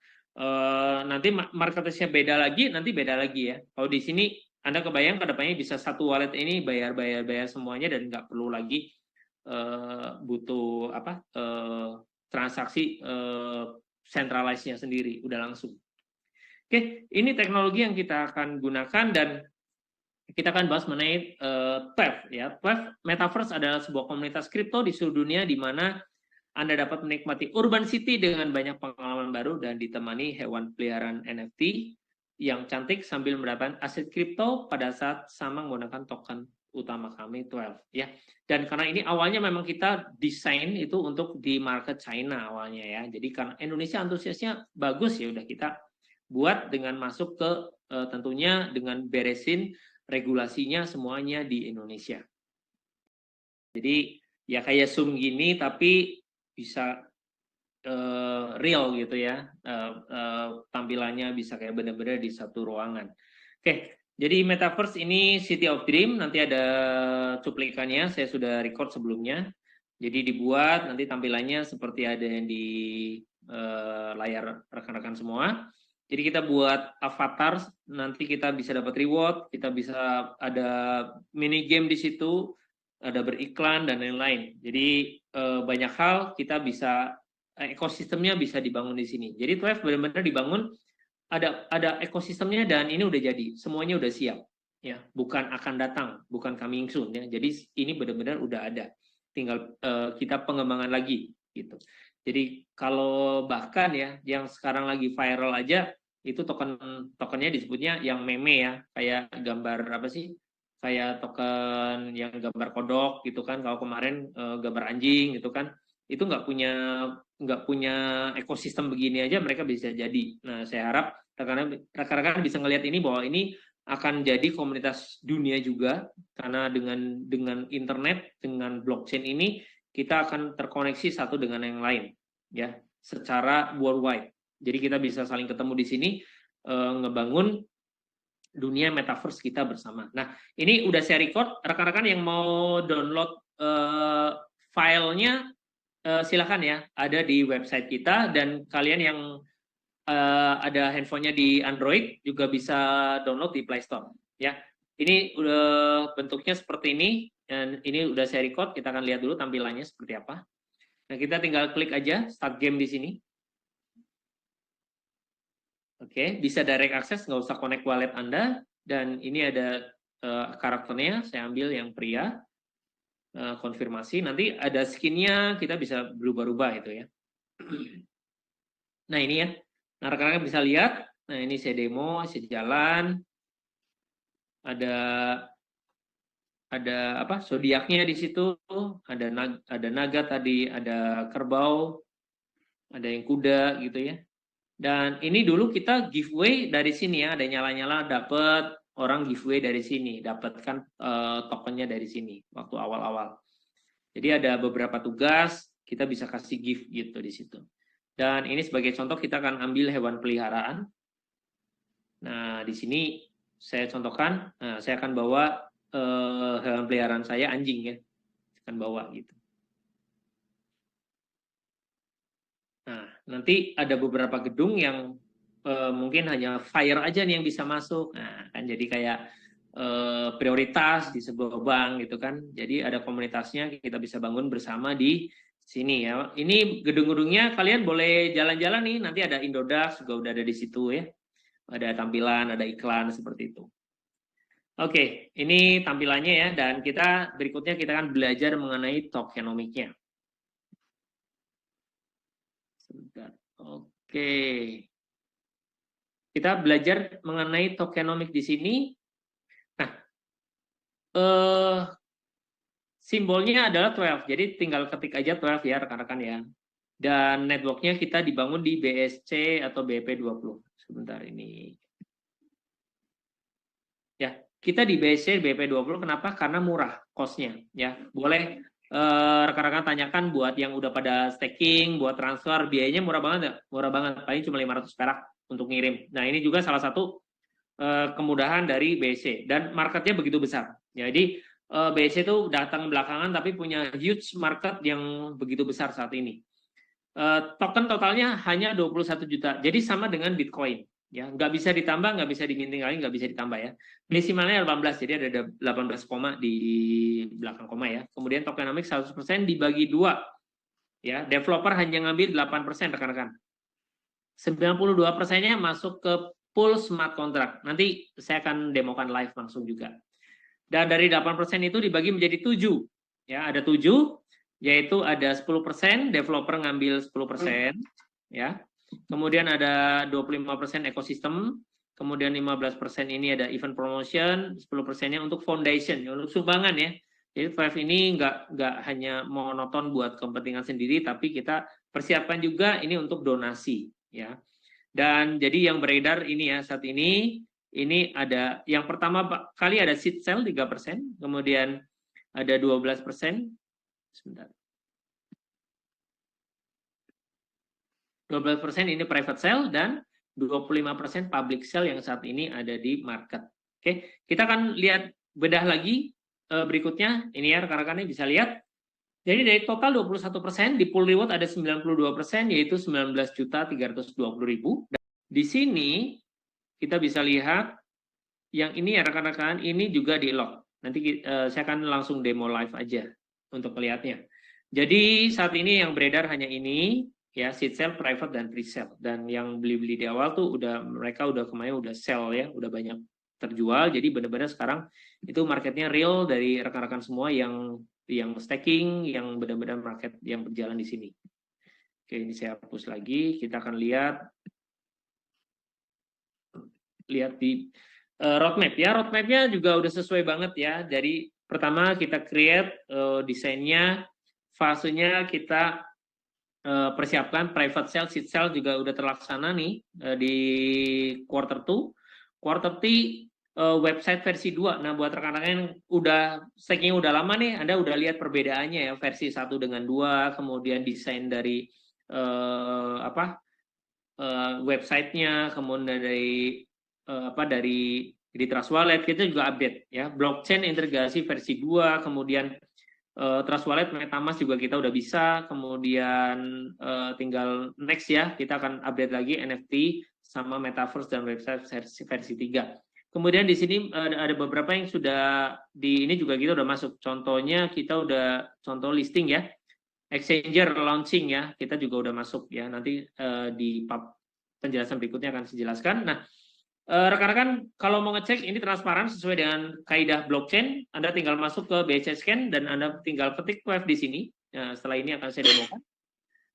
Nanti marketplace-nya beda lagi, nanti beda lagi ya. Kalau di sini Anda kebayang ke depannya bisa satu wallet ini bayar semuanya dan nggak perlu lagi butuh apa transaksi centralize-nya sendiri, udah langsung. Oke, ini teknologi yang kita akan gunakan dan kita akan bahas mengenai TWEV ya. TWEV Metaverse adalah sebuah komunitas kripto di seluruh dunia di mana Anda dapat menikmati urban city dengan banyak pengalaman baru dan ditemani hewan peliharaan NFT yang cantik sambil mendapatkan aset kripto pada saat sama menggunakan token utama kami 12 ya. Dan karena ini awalnya memang kita desain itu untuk di market China awalnya ya. Jadi karena Indonesia antusiasnya bagus ya udah kita buat dengan masuk ke tentunya dengan beresin regulasinya semuanya di Indonesia. Jadi ya kayak Zoom gini tapi bisa real gitu ya, tampilannya bisa kayak benar-benar di satu ruangan. Oke, jadi Metaverse ini City of Dream, nanti ada cuplikannya, saya sudah record sebelumnya. Jadi dibuat, nanti tampilannya seperti ada yang di layar rekan-rekan semua. Jadi kita buat avatar, nanti kita bisa dapat reward, kita bisa ada mini game di situ, ada beriklan dan lain-lain. Jadi banyak hal kita bisa, ekosistemnya bisa dibangun di sini. Jadi Twelve benar-benar dibangun, ada ekosistemnya dan ini udah jadi, semuanya udah siap, ya, bukan akan datang, bukan coming soon, ya. Jadi ini benar-benar udah ada, tinggal kita pengembangan lagi, gitu. Jadi kalau bahkan ya, yang sekarang lagi viral aja itu tokennya disebutnya yang meme ya, kayak gambar apa sih? Kayak token yang gambar kodok gitu kan, kalau kemarin gambar anjing gitu kan, itu nggak punya ekosistem begini aja mereka bisa jadi. Nah, saya harap rekan-rekan bisa ngelihat ini bahwa ini akan jadi komunitas dunia juga, karena dengan internet, dengan blockchain ini kita akan terkoneksi satu dengan yang lain, ya, secara worldwide. Jadi kita bisa saling ketemu di sini, ngebangun dunia metaverse kita bersama. Nah, ini udah saya record, rekan-rekan yang mau download filenya silakan ya, ada di website kita, dan kalian yang ada handphonenya di Android juga bisa download di Play Store, ya. Ini udah bentuknya seperti ini, dan ini udah saya record, kita akan lihat dulu tampilannya seperti apa. Nah, kita tinggal klik aja start game di sini. Oke, bisa direct access, nggak usah connect wallet Anda, dan ini ada karakternya, saya ambil yang pria, konfirmasi, nanti ada skinnya, kita bisa berubah-ubah itu ya. Nah ini ya, nah rekan-rekan bisa lihat, nah ini saya demo, saya jalan, ada apa, zodiaknya di situ, ada naga tadi, ada kerbau, ada yang kuda gitu ya. Dan ini dulu kita giveaway dari sini ya, ada nyala-nyala dapat orang giveaway dari sini, dapatkan tokennya dari sini waktu awal-awal. Jadi ada beberapa tugas, kita bisa kasih gift gitu di situ. Dan ini sebagai contoh kita akan ambil hewan peliharaan. Nah, di sini saya contohkan, nah, saya akan bawa hewan peliharaan saya, anjing ya, saya akan bawa gitu. Nah, nanti ada beberapa gedung yang mungkin hanya fire aja nih yang bisa masuk. Nah, kan jadi kayak prioritas di sebuah bank gitu kan. Jadi ada komunitasnya, kita bisa bangun bersama di sini ya. Ini gedung-gedungnya kalian boleh jalan-jalan nih, nanti ada Indodax juga udah ada di situ ya. Ada tampilan, ada iklan seperti itu. Oke, ini tampilannya ya, dan kita berikutnya kita akan belajar mengenai tokenomiknya. Sebentar. Oke. Kita belajar mengenai tokenomik di sini. Nah, simbolnya adalah 12. Jadi tinggal ketik aja 12 ya rekan-rekan ya. Dan networknya kita dibangun di BSC atau BP20. Sebentar ini. Ya, kita di BSC BP20 kenapa? Karena murah cost-nya ya. Boleh rekan-rekan tanyakan buat yang udah pada staking, buat transfer, biayanya murah banget ya? Murah banget, paling cuma 500 perak untuk ngirim. Nah, ini juga salah satu kemudahan dari BSC, dan marketnya begitu besar. Jadi BSC itu datang belakangan tapi punya huge market yang begitu besar saat ini. Token totalnya hanya 21 juta, jadi sama dengan Bitcoin. Ya, nggak bisa ditambah, nggak bisa diminting lagi, nggak bisa ditambah ya. Desimalnya 18, jadi ada 18 koma di belakang koma ya. Kemudian tokenomics 100% dibagi 2. Ya, developer hanya ngambil 8% rekan-rekan. 92%-nya masuk ke pool smart contract. Nanti saya akan demokan live langsung juga. Dan dari 8% itu dibagi menjadi 7. Ya, ada 7, yaitu ada 10% developer ngambil 10%, ya. Kemudian ada 25% ekosistem, kemudian 15% ini ada event promotion, 10%-nya untuk foundation, untuk sumbangan ya. Jadi Five ini nggak hanya monoton buat kepentingan sendiri, tapi kita persiapkan juga ini untuk donasi ya. Dan jadi yang beredar ini ya saat ini ada yang pertama kali ada seed sale 3%, kemudian ada 12%, sebentar. 12% ini private sale, dan 25% public sale yang saat ini ada di market. Oke, kita akan lihat bedah lagi berikutnya. Ini ya rekan-rekan bisa lihat. Jadi dari total 21%, di pool reward ada 92%, yaitu 19.320.000. Di sini kita bisa lihat yang ini ya rekan-rekan, ini juga di lock. Nanti saya akan langsung demo live aja untuk melihatnya. Jadi saat ini yang beredar hanya ini ya, seed sale, private dan pre-sale. Dan yang beli-beli di awal tuh mereka udah kemarin udah sell ya, udah banyak terjual. Jadi benar-benar sekarang itu marketnya real dari rekan-rekan semua yang staking, yang benar-benar market yang berjalan di sini. Oke, ini saya hapus lagi. Kita akan lihat di roadmap ya. Roadmapnya juga udah sesuai banget ya. Jadi pertama kita create desainnya, fasenya kita persiapkan, private sale, seed sale juga udah terlaksana nih di quarter 2. Quarter 3 website versi 2. Nah, buat rekan-rekan yang udah staking udah lama nih, Anda udah lihat perbedaannya ya, versi 1 dengan 2, kemudian desain dari websitenya, kemudian dari di Trust Wallet kita juga update ya, blockchain integrasi versi 2, kemudian Trust Wallet, MetaMask juga kita udah bisa, kemudian tinggal next ya, kita akan update lagi NFT sama Metaverse dan website versi 3. Kemudian di sini ada beberapa yang sudah ini juga kita udah masuk. Contohnya kita udah contoh listing ya, exchanger launching ya, kita juga udah masuk ya. Nanti di penjelasan berikutnya akan saya jelaskan. Nah, rekan-rekan kalau mau ngecek ini transparan sesuai dengan kaidah blockchain, Anda tinggal masuk ke BSC Scan dan Anda tinggal ketik TWEV di sini. Nah, setelah ini akan saya demokan.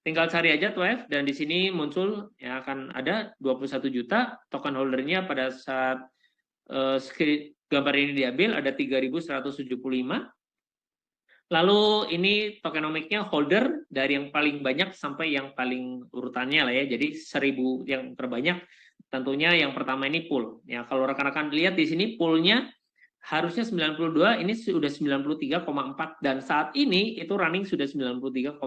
Tinggal cari aja TWEV dan di sini muncul ya, akan ada 21 juta token holdernya pada saat gambar ini diambil ada 3.175. Lalu ini tokenomiknya holder dari yang paling banyak sampai yang paling urutannya lah ya. Jadi 1.000 yang terbanyak. Tentunya yang pertama ini pool. Ya, kalau rekan-rekan lihat di sini poolnya harusnya 92, ini sudah 93,4 dan saat ini itu running sudah 93,6%.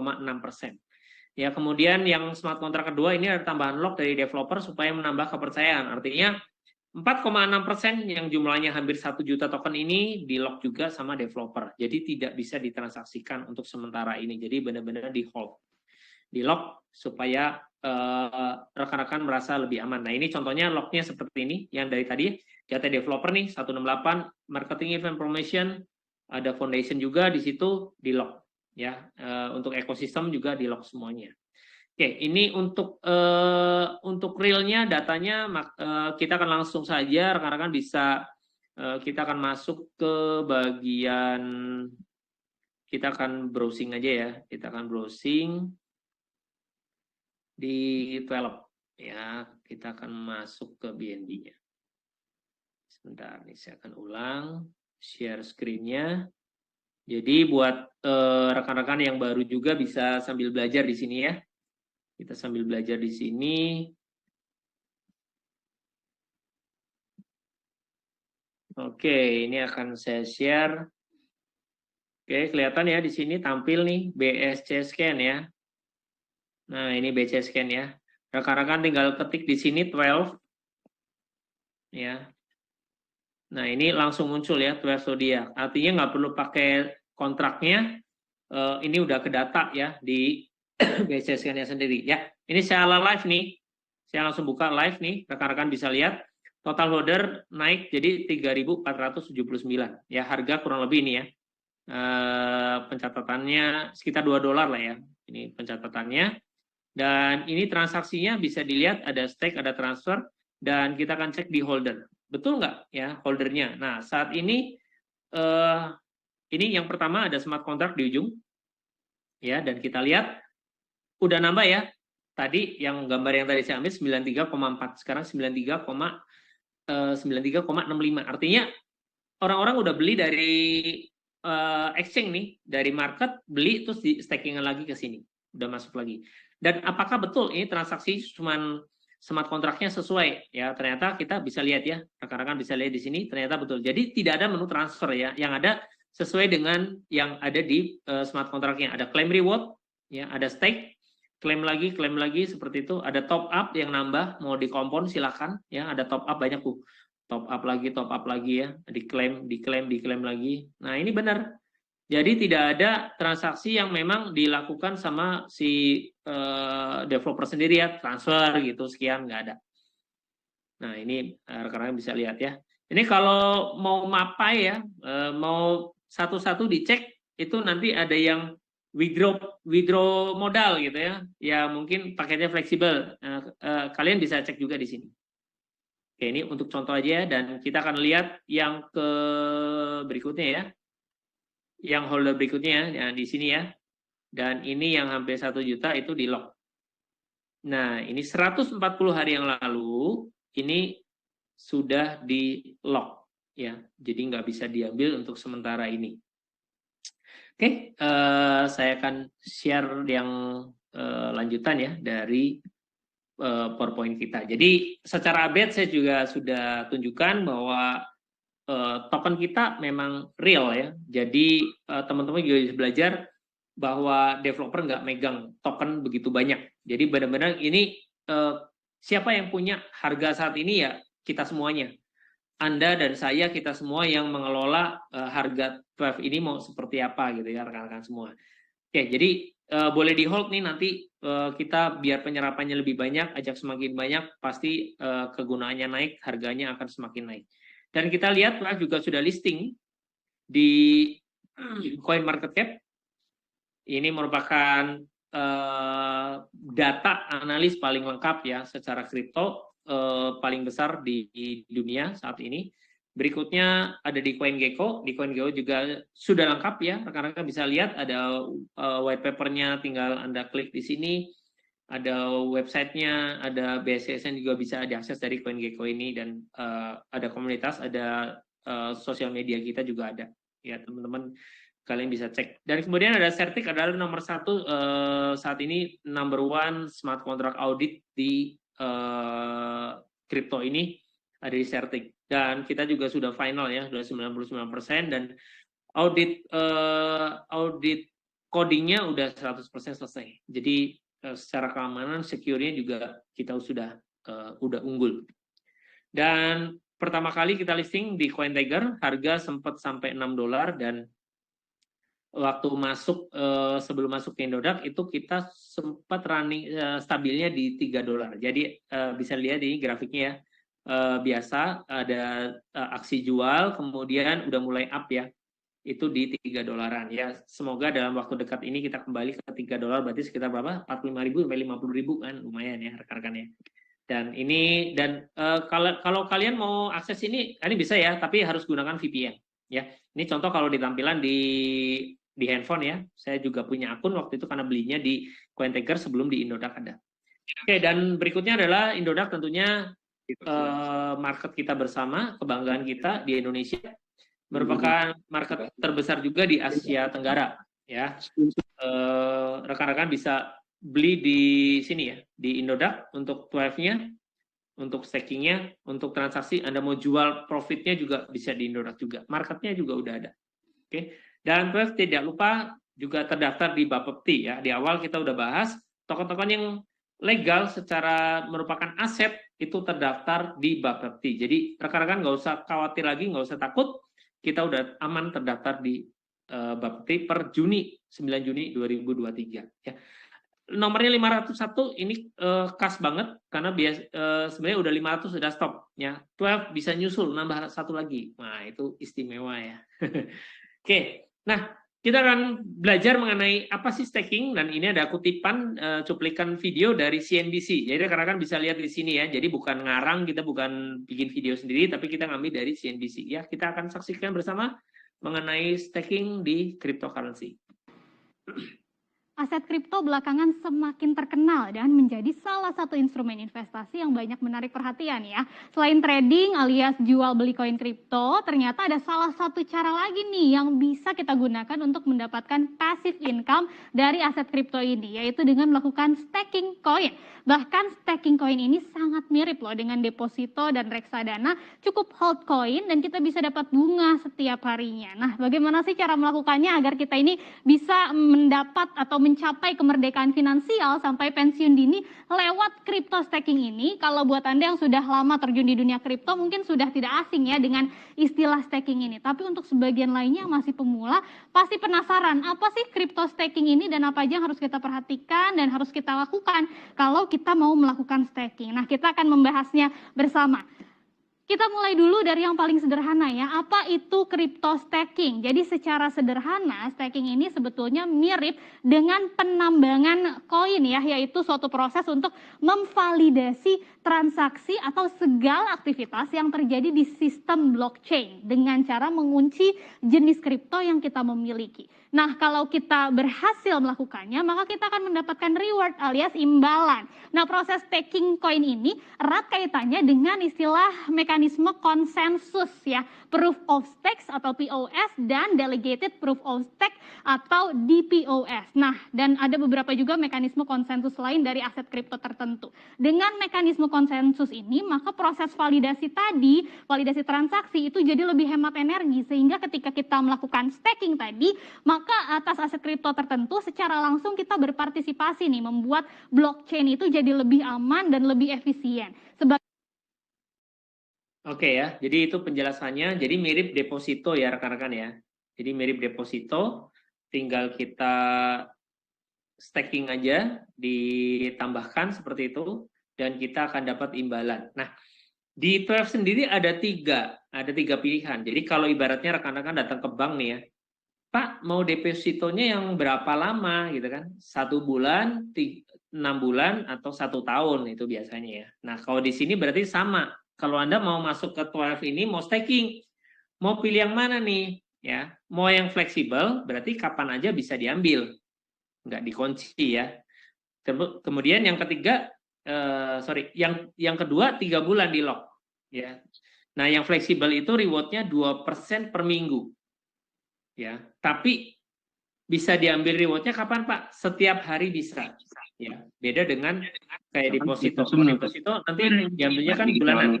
Ya, kemudian yang smart contract kedua ini ada tambahan lock dari developer supaya menambah kepercayaan. Artinya 4,6% yang jumlahnya hampir 1 juta token ini di lock juga sama developer. Jadi tidak bisa ditransaksikan untuk sementara ini. Jadi benar-benar di hold, di lock supaya rekan-rekan merasa lebih aman. Nah, ini contohnya locknya seperti ini yang dari tadi data developer nih 168, marketing event promotion, ada foundation juga di situ di lock ya. Untuk ekosistem juga di lock semuanya. Oke, ini untuk realnya datanya kita akan langsung saja rekan-rekan bisa kita akan masuk ke bagian, kita akan browsing aja ya, kita akan browsing di 12 ya, kita akan masuk ke BNB-nya. Sebentar nih, saya akan ulang share screen-nya. Jadi buat rekan-rekan yang baru juga bisa sambil belajar di sini ya. Kita sambil belajar di sini. Oke, ini akan saya share. Oke, kelihatan ya di sini tampil nih BSC Scan ya. Nah, ini BSC Scan ya. Rekan-rekan tinggal ketik di sini 12 ya. Nah, ini langsung muncul ya 12 zodiac. Artinya nggak perlu pakai kontraknya. Ini udah ke data ya di BSC Scan-nya sendiri ya. Ini saya live nih. Saya langsung buka live nih, rekan-rekan bisa lihat total holder naik jadi 3.479 ya, harga kurang lebih ini ya. Pencatatannya sekitar $2 lah ya. Ini pencatatannya. Dan ini transaksinya bisa dilihat ada stake, ada transfer, dan kita akan cek di holder. Betul nggak ya holdernya? Nah, saat ini yang pertama ada smart contract di ujung ya, dan kita lihat udah nambah ya. Tadi yang gambar yang tadi saya ambil 93,4, sekarang 93,65. Artinya orang-orang udah beli dari exchange nih, dari market, beli terus di stakingan lagi ke sini, udah masuk lagi. Dan apakah betul ini transaksi cuman smart kontraknya sesuai ya? Ternyata kita bisa lihat ya, rekan-rekan bisa lihat di sini ternyata betul. Jadi tidak ada menu transfer ya, yang ada sesuai dengan yang ada di smart kontraknya. Ada claim reward ya, ada stake, klaim lagi seperti itu. Ada top up yang nambah, mau dikompon silakan ya. Ada top up banyak tuh, top up lagi ya, diklaim lagi. Nah ini benar. Jadi tidak ada transaksi yang memang dilakukan sama si developer sendiri ya, transfer gitu sekian, nggak ada. Nah ini rekan-rekan bisa lihat ya. Ini kalau mau mapai ya, mau satu-satu dicek, itu nanti ada yang withdraw modal gitu ya. Ya mungkin paketnya fleksibel. Kalian bisa cek juga di sini. Oke, ini untuk contoh aja ya, dan kita akan lihat yang ke berikutnya ya. Yang holder berikutnya ya, di sini ya. Dan ini yang hampir 1 juta itu di lock. Nah, ini 140 hari yang lalu, ini sudah di lock ya, jadi nggak bisa diambil untuk sementara ini. Oke, saya akan share yang lanjutan ya dari PowerPoint kita. Jadi secara update saya juga sudah tunjukkan bahwa token kita memang real ya. Jadi teman-teman juga bisa belajar bahwa developer nggak megang token begitu banyak. Jadi benar-benar ini siapa yang punya harga saat ini ya kita semuanya. Anda dan saya, kita semua yang mengelola harga 12 ini mau seperti apa gitu ya rekan-rekan semua. Oke, jadi boleh di hold nih nanti kita biar penyerapannya lebih banyak, ajak semakin banyak, pasti kegunaannya naik, harganya akan semakin naik. Dan kita lihat 12 juga sudah listing di CoinMarketCap. Ini merupakan data analis paling lengkap ya secara kripto, paling besar di dunia saat ini. Berikutnya ada di CoinGecko. Di CoinGecko juga sudah lengkap ya, rekan-rekan bisa lihat ada white papernya, tinggal Anda klik di sini. Ada websitenya, ada BSCSN juga bisa diakses dari CoinGecko ini, dan ada komunitas, ada sosial media kita juga ada. Ya teman-teman, kalian bisa cek. Dan kemudian ada Certic adalah nomor 1 saat ini number 1 smart contract audit di kripto ini ada di Certic. Dan kita juga sudah final ya, sudah 99%, dan audit codingnya udah 100% selesai. Jadi secara keamanan, secure-nya juga kita sudah unggul. Dan pertama kali kita listing di CoinTiger, harga sempat sampai $6, dan waktu masuk sebelum masuk ke Indodax itu kita sempat running stabilnya di $3. Jadi bisa lihat ini grafiknya ya. Biasa ada aksi jual, kemudian udah mulai up ya, itu di $3 ya. Semoga dalam waktu dekat ini kita kembali ke $3, berarti sekitar berapa? 45.000 sampai 50.000 kan, lumayan ya rekan-rekan ya. Dan ini, dan kalau kalian mau akses ini bisa ya, tapi harus gunakan VPN ya. Ini contoh kalau di tampilan di handphone ya. Saya juga punya akun waktu itu karena belinya di CoinTiger sebelum di Indodax ada. Oke, dan berikutnya adalah Indodax tentunya market kita bersama, kebanggaan kita di Indonesia, merupakan market terbesar juga di Asia Tenggara ya. Rekan-rekan bisa beli di sini ya, di Indodax untuk 12-nya, untuk staking-nya, untuk transaksi Anda mau jual profitnya juga bisa di Indodax juga. Marketnya juga udah ada. Oke. Dan 12 tidak lupa juga terdaftar di Bapepti ya. Di awal kita udah bahas token-token yang legal secara merupakan aset itu terdaftar di Bapepti. Jadi rekan-rekan nggak usah khawatir lagi, nggak usah takut. Kita udah aman terdaftar di Bapepti per 9 Juni 2023 ya. Nomornya 501 ini khas banget karena sebenarnya udah 500 sudah stop ya. 12 bisa nyusul nambah 1 lagi. Nah, itu istimewa ya. Oke. Nah, kita akan belajar mengenai apa sih staking, dan ini ada kutipan cuplikan video dari CNBC. Jadi rekan-rekan bisa lihat di sini ya. Jadi bukan ngarang, kita bukan bikin video sendiri, tapi kita ngambil dari CNBC ya. Kita akan saksikan bersama mengenai staking di cryptocurrency. Aset kripto belakangan semakin terkenal dan menjadi salah satu instrumen investasi yang banyak menarik perhatian ya. Selain trading alias jual beli koin kripto, ternyata ada salah satu cara lagi nih yang bisa kita gunakan untuk mendapatkan passive income dari aset kripto ini, yaitu dengan melakukan staking koin. Bahkan staking koin ini sangat mirip loh dengan deposito dan reksadana, cukup hold koin dan kita bisa dapat bunga setiap harinya. Nah, bagaimana sih cara melakukannya agar kita ini bisa mendapat atau mencapai kemerdekaan finansial sampai pensiun dini lewat crypto staking ini. Kalau buat Anda yang sudah lama terjun di dunia kripto mungkin sudah tidak asing ya dengan istilah staking ini. Tapi untuk sebagian lainnya yang masih pemula pasti penasaran apa sih crypto staking ini dan apa aja yang harus kita perhatikan dan harus kita lakukan kalau kita mau melakukan staking. Nah, kita akan membahasnya bersama. Kita mulai dulu dari yang paling sederhana ya, apa itu crypto staking? Jadi secara sederhana, staking ini sebetulnya mirip dengan penambangan koin ya, yaitu suatu proses untuk memvalidasi transaksi atau segala aktivitas yang terjadi di sistem blockchain dengan cara mengunci jenis kripto yang kita memiliki. Nah, kalau kita berhasil melakukannya, maka kita akan mendapatkan reward alias imbalan. Nah, proses staking koin ini erat kaitannya dengan istilah mekanisme konsensus ya, proof of stake atau POS dan delegated proof of stake atau DPoS. Nah, dan ada beberapa juga mekanisme konsensus lain dari aset kripto tertentu. Dengan mekanisme konsensus ini, maka proses validasi tadi, validasi transaksi itu jadi lebih hemat energi sehingga ketika kita melakukan staking tadi, maka atas aset kripto tertentu secara langsung kita berpartisipasi nih membuat blockchain itu jadi lebih aman dan lebih efisien. Oke ya, jadi itu penjelasannya. Jadi mirip deposito ya rekan-rekan ya. Jadi mirip deposito, tinggal kita staking aja, ditambahkan seperti itu, dan kita akan dapat imbalan. Nah, di 12 sendiri ada tiga pilihan. Jadi kalau ibaratnya rekan-rekan datang ke bank nih ya, Pak mau depositonya yang berapa lama gitu kan? 1 bulan, 6 bulan, atau 1 tahun itu biasanya ya. Nah kalau di sini berarti sama. Kalau Anda mau masuk ke 12 ini mau staking, mau pilih yang mana nih? Ya, mau yang fleksibel berarti kapan aja bisa diambil, nggak dikunci ya. Kemudian yang ketiga, yang kedua 3 bulan di lock ya. Nah yang fleksibel itu rewardnya 2% per minggu. Ya, tapi bisa diambil rewardnya kapan Pak? Setiap hari bisa. Ya, beda dengan kayak deposito. Deposito nanti diambilnya kan bulanan.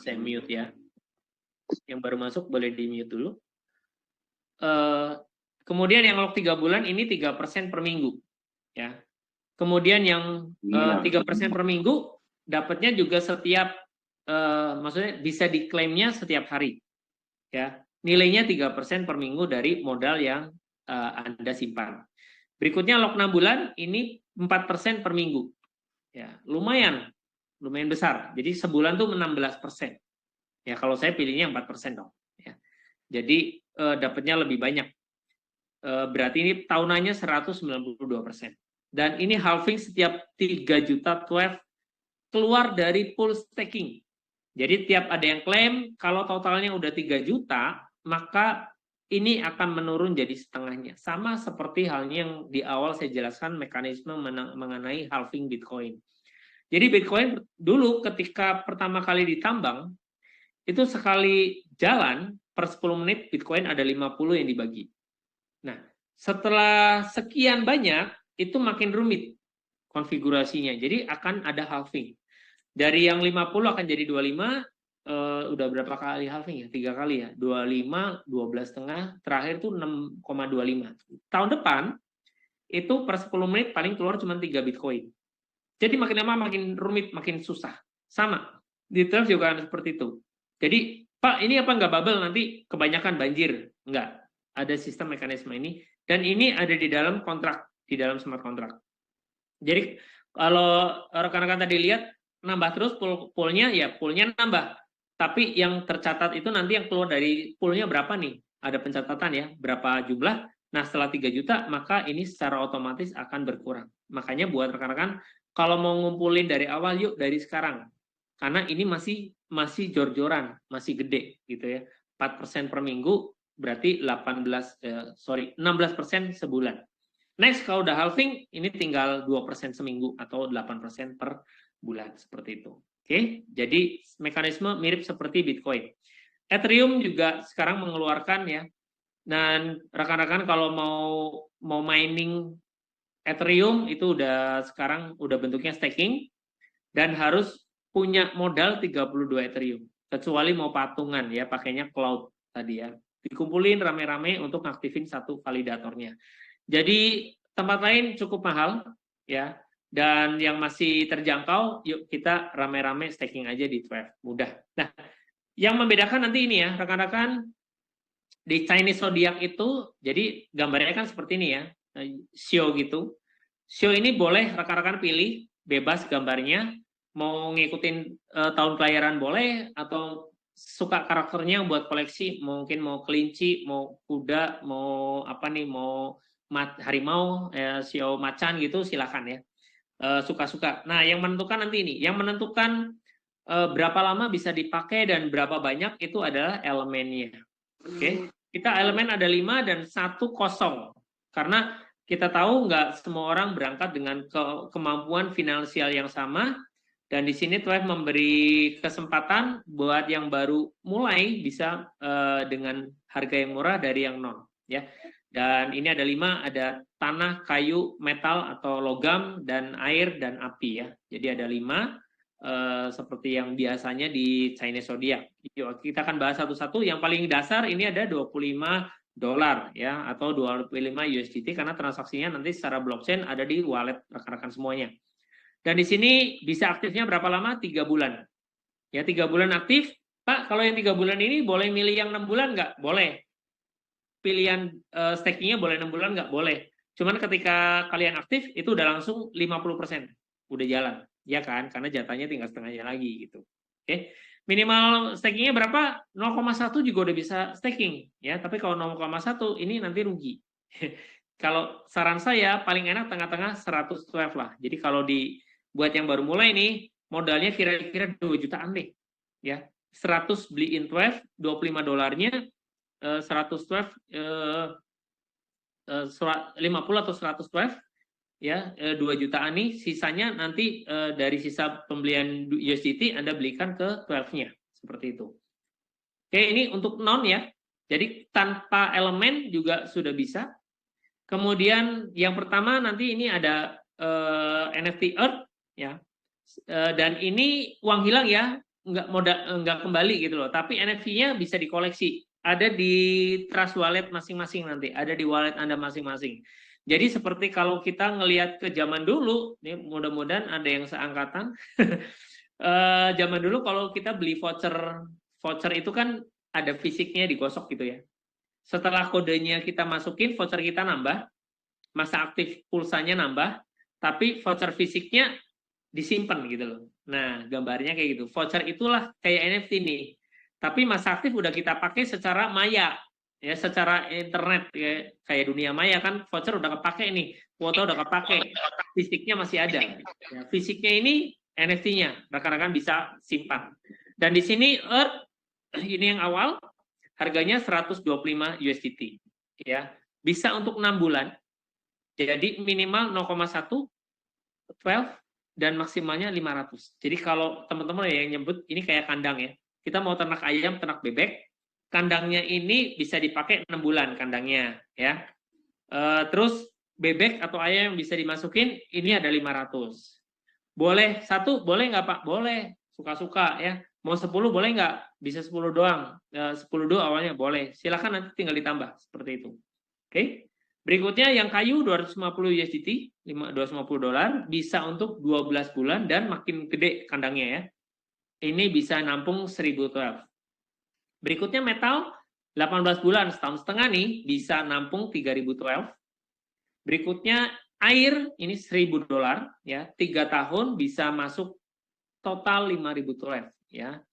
Saya mute ya. Yang baru masuk boleh di mute dulu. Kemudian yang lock 3 bulan ini 3% per minggu. Ya. Kemudian yang 3% per minggu dapatnya juga setiap, maksudnya bisa diklaimnya setiap hari. Ya. Nilainya 3% per minggu dari modal yang Anda simpan. Berikutnya lock 6 bulan, ini 4% per minggu. Ya, lumayan besar. Jadi sebulan tuh 16%. Ya, kalau saya pilihnya 4% dong. Ya. Jadi dapatnya lebih banyak. Berarti ini tahunannya 192%. Dan ini halving setiap 3 juta 12 keluar dari pool staking. Jadi tiap ada yang klaim, kalau totalnya udah 3 juta, maka ini akan menurun jadi setengahnya. Sama seperti halnya yang di awal saya jelaskan mekanisme mengenai halving Bitcoin. Jadi Bitcoin dulu ketika pertama kali ditambang, itu sekali jalan per 10 menit Bitcoin ada 50 yang dibagi. Nah, setelah sekian banyak, itu makin rumit konfigurasinya. Jadi akan ada halving. Dari yang 50 akan jadi 25, udah berapa kali halving ya? 3 kali ya. 25, 12,5, terakhir tuh 6,25. Tahun depan itu per 10 menit paling keluar cuma 3 Bitcoin. Jadi makin lama makin rumit, makin susah. Sama, di Trust juga seperti itu. Jadi, Pak, ini apa nggak bubble nanti kebanyakan banjir? Nggak. Ada sistem mekanisme ini. Dan ini ada di dalam kontrak, di dalam smart contract. Jadi, kalau rekan-rekan tadi lihat, nambah terus poolnya, ya poolnya nambah. Tapi yang tercatat itu nanti yang keluar dari poolnya berapa nih? Ada pencatatan ya, berapa jumlah. Nah setelah 3 juta, maka ini secara otomatis akan berkurang. Makanya buat rekan-rekan, kalau mau ngumpulin dari awal, yuk dari sekarang. Karena ini masih jor-joran, masih gede gitu ya. 4% per minggu, berarti 16% sebulan. Next, kalau udah halving, ini tinggal 2% seminggu atau 8% per bulan, seperti itu. Oke, jadi mekanisme mirip seperti Bitcoin. Ethereum juga sekarang mengeluarkan ya. Dan rekan-rekan kalau mau mining Ethereum itu sekarang udah bentuknya staking dan harus punya modal 32 Ethereum. Kecuali mau patungan ya, pakainya cloud tadi ya. Dikumpulin rame-rame untuk ngaktifin satu validatornya. Jadi tempat lain cukup mahal ya, dan yang masih terjangkau, yuk kita rame-rame staking aja di Thrive, mudah. Nah, yang membedakan nanti ini ya, rekan-rekan, di Chinese Zodiac itu, jadi gambarnya kan seperti ini ya, Shio gitu. Shio ini boleh rekan-rekan pilih, bebas gambarnya, mau ngikutin tahun kelahiran boleh, atau suka karakternya buat koleksi, mungkin mau kelinci, mau kuda, mau apa nih, mau harimau, Shio macan gitu, silakan ya. Suka-suka. Nah, yang menentukan nanti ini, yang menentukan berapa lama bisa dipakai dan berapa banyak itu adalah elemennya. Oke, kita elemen ada 5 dan 1 kosong. Karena kita tahu nggak semua orang berangkat dengan kemampuan finansial yang sama. Dan di sini Thrive memberi kesempatan buat yang baru mulai bisa dengan harga yang murah dari yang non. Ya. Dan ini ada 5, ada tanah, kayu, metal atau logam, dan air dan api ya. Jadi ada 5. Seperti yang biasanya di Chinese Zodiac. Yuk, kita akan bahas satu-satu. Yang paling dasar ini ada $25 ya, atau 25 USDT, karena transaksinya nanti secara blockchain ada di wallet rekan-rekan semuanya. Dan di sini bisa aktifnya berapa lama? 3 bulan. Ya, 3 bulan aktif. Pak, kalau yang 3 bulan ini boleh milih yang 6 bulan nggak? Boleh. Pilihan stakingnya boleh 6 bulan nggak? Boleh. Cuman ketika kalian aktif, itu udah langsung 50%. Udah jalan. Ya kan? Karena jatahnya tinggal setengahnya lagi gitu. Oke. Minimal stakingnya berapa? 0,1 juga udah bisa staking. Ya, tapi kalau 0,1 ini nanti rugi. Kalau saran saya paling enak tengah-tengah 112 lah. Jadi kalau buat yang baru mulai nih, modalnya kira-kira 2 jutaan deh. Ya, 100 beliin 12, $25-nya 112 50 atau 112 ya, 2 jutaan nih, sisanya nanti dari sisa pembelian USDT Anda belikan ke 12-nya seperti itu. Oke, ini untuk non ya. Jadi tanpa elemen juga sudah bisa. Kemudian yang pertama nanti ini ada NFT Earth ya. Dan ini uang hilang ya, nggak kembali gitu loh. Tapi NFT-nya bisa dikoleksi. Ada di Trust Wallet masing-masing nanti, ada di wallet Anda masing-masing. Jadi seperti kalau kita ngelihat ke zaman dulu, nih mudah-mudahan ada yang seangkatan. Zaman dulu kalau kita beli voucher itu kan ada fisiknya digosok gitu ya. Setelah kodenya kita masukin, voucher kita nambah, masa aktif pulsanya nambah, tapi voucher fisiknya disimpan gitu loh. Nah, gambarnya kayak gitu. Voucher itulah kayak NFT nih. Tapi masa aktif udah kita pakai secara maya, ya, secara internet ya, kayak dunia maya kan, voucher udah kepake nih, kuota udah kepake, fisiknya masih ada. Ya, fisiknya ini NFT-nya, rekan-rekan bisa simpan. Dan di sini Earth ini yang awal, harganya 125 USDT, ya, bisa untuk 6 bulan. Jadi minimal 0,1 12 dan maksimalnya 500. Jadi kalau teman-teman yang nyebut ini kayak kandang ya. Kita mau ternak ayam, ternak bebek, kandangnya ini bisa dipakai 6 bulan kandangnya ya. Terus bebek atau ayam yang bisa dimasukin ini ada 500. Boleh 1, boleh nggak Pak? Boleh, suka-suka ya. Mau 10 boleh nggak? Bisa 10 doang. 10 doang awalnya boleh. Silakan nanti tinggal ditambah seperti itu. Oke. Berikutnya yang kayu 250 USDT, $250 bisa untuk 12 bulan dan makin gede kandangnya ya. Ini bisa nampung 1012. Berikutnya metal 18 bulan, setahun setengah nih bisa nampung 3012. Berikutnya air ini $1000 ya, 3 tahun bisa masuk total 5012 ya.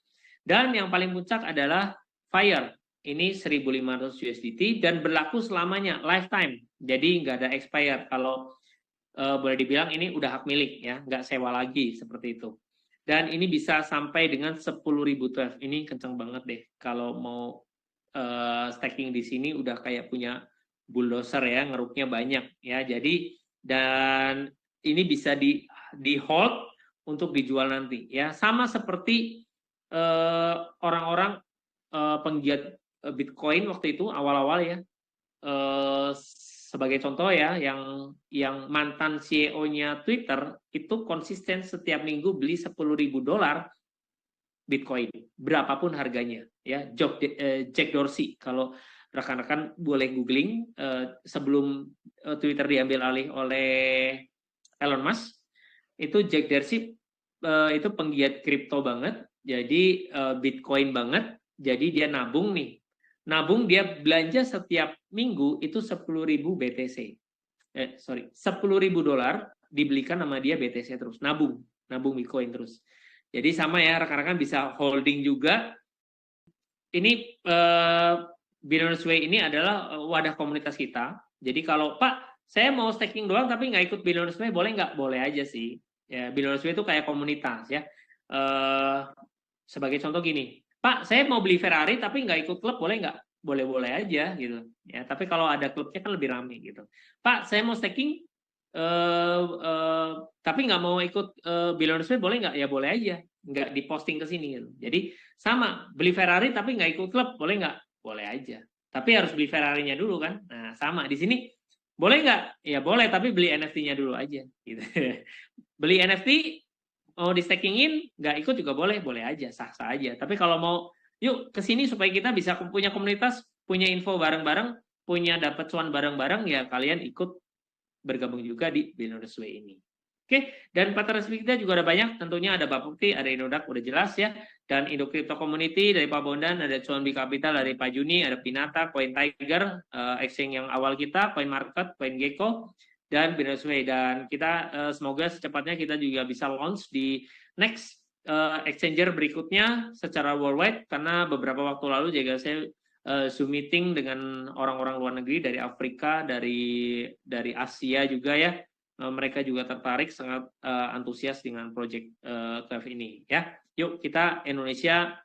Dan yang paling puncak adalah fire. Ini 1.500 USDT dan berlaku selamanya, lifetime. Jadi nggak ada expire. Kalau boleh dibilang ini udah hak milik ya, nggak sewa lagi seperti itu. Dan ini bisa sampai dengan 10.000 12. Ini kenceng banget deh. Kalau mau staking di sini udah kayak punya bulldozer ya, ngeruknya banyak ya. Jadi dan ini bisa di hold untuk dijual nanti ya. Sama seperti orang-orang penggiat Bitcoin waktu itu awal-awal ya, sebagai contoh ya, yang mantan CEO-nya Twitter itu konsisten setiap minggu beli $10.000 Bitcoin, berapapun harganya ya. Jack Dorsey, kalau rekan-rekan boleh googling sebelum Twitter diambil alih oleh Elon Musk, itu Jack Dorsey itu penggiat kripto banget, jadi Bitcoin banget, jadi dia nabung nih. Nabung dia belanja setiap minggu itu 10.000 BTC. $10.000 dibelikan sama dia BTC terus, nabung Bitcoin terus. Jadi sama ya, rekan-rekan bisa holding juga. Ini Billionaires Way ini adalah wadah komunitas kita. Jadi kalau Pak, saya mau staking doang tapi nggak ikut Billionaires Way, boleh nggak? Boleh aja sih. Ya, Billionaires Way itu kayak komunitas ya. Sebagai contoh gini, Pak, saya mau beli Ferrari tapi nggak ikut klub, boleh nggak? Boleh-boleh aja gitu. Ya, tapi kalau ada klubnya kan lebih ramai gitu. Pak, saya mau staking tapi nggak mau ikut Billionaires Way, boleh nggak? Ya boleh aja, nggak diposting ke sini gitu. Jadi sama, beli Ferrari tapi nggak ikut klub, boleh nggak? Boleh aja. Tapi harus beli Ferrarinya dulu kan. Nah sama di sini, boleh nggak? Ya boleh, tapi beli NFT-nya dulu aja. Gitu. Beli NFT, mau di stakingin, nggak ikut juga boleh, boleh aja, sah-sah aja. Tapi kalau mau, yuk ke sini supaya kita bisa punya komunitas, punya info bareng-bareng, punya dapat cuan bareng-bareng, ya kalian ikut bergabung juga di Billionaires Way ini. Oke, dan partner resmi kita juga ada banyak, tentunya ada Bapukti, ada Inodak, udah jelas ya, dan Indo Crypto Community dari Pak Bondan, ada Cuan B Capital dari Pak Juni, ada Pinata, Coin Tiger, exchange yang awal kita, Coin Market, Coin Gecko, dan Billionaires Way. Dan kita semoga secepatnya kita juga bisa launch di next exchanger berikutnya secara worldwide, karena beberapa waktu lalu juga saya Zoom meeting dengan orang-orang luar negeri dari Afrika, dari Asia juga ya. Mereka juga tertarik, sangat antusias dengan project Clef ini ya. Yuk kita Indonesia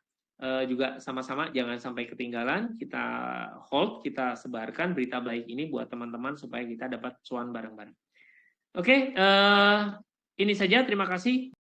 juga sama-sama jangan sampai ketinggalan, kita hold, kita sebarkan berita baik ini buat teman-teman supaya kita dapat cuan bareng-bareng. Oke, ini saja, terima kasih.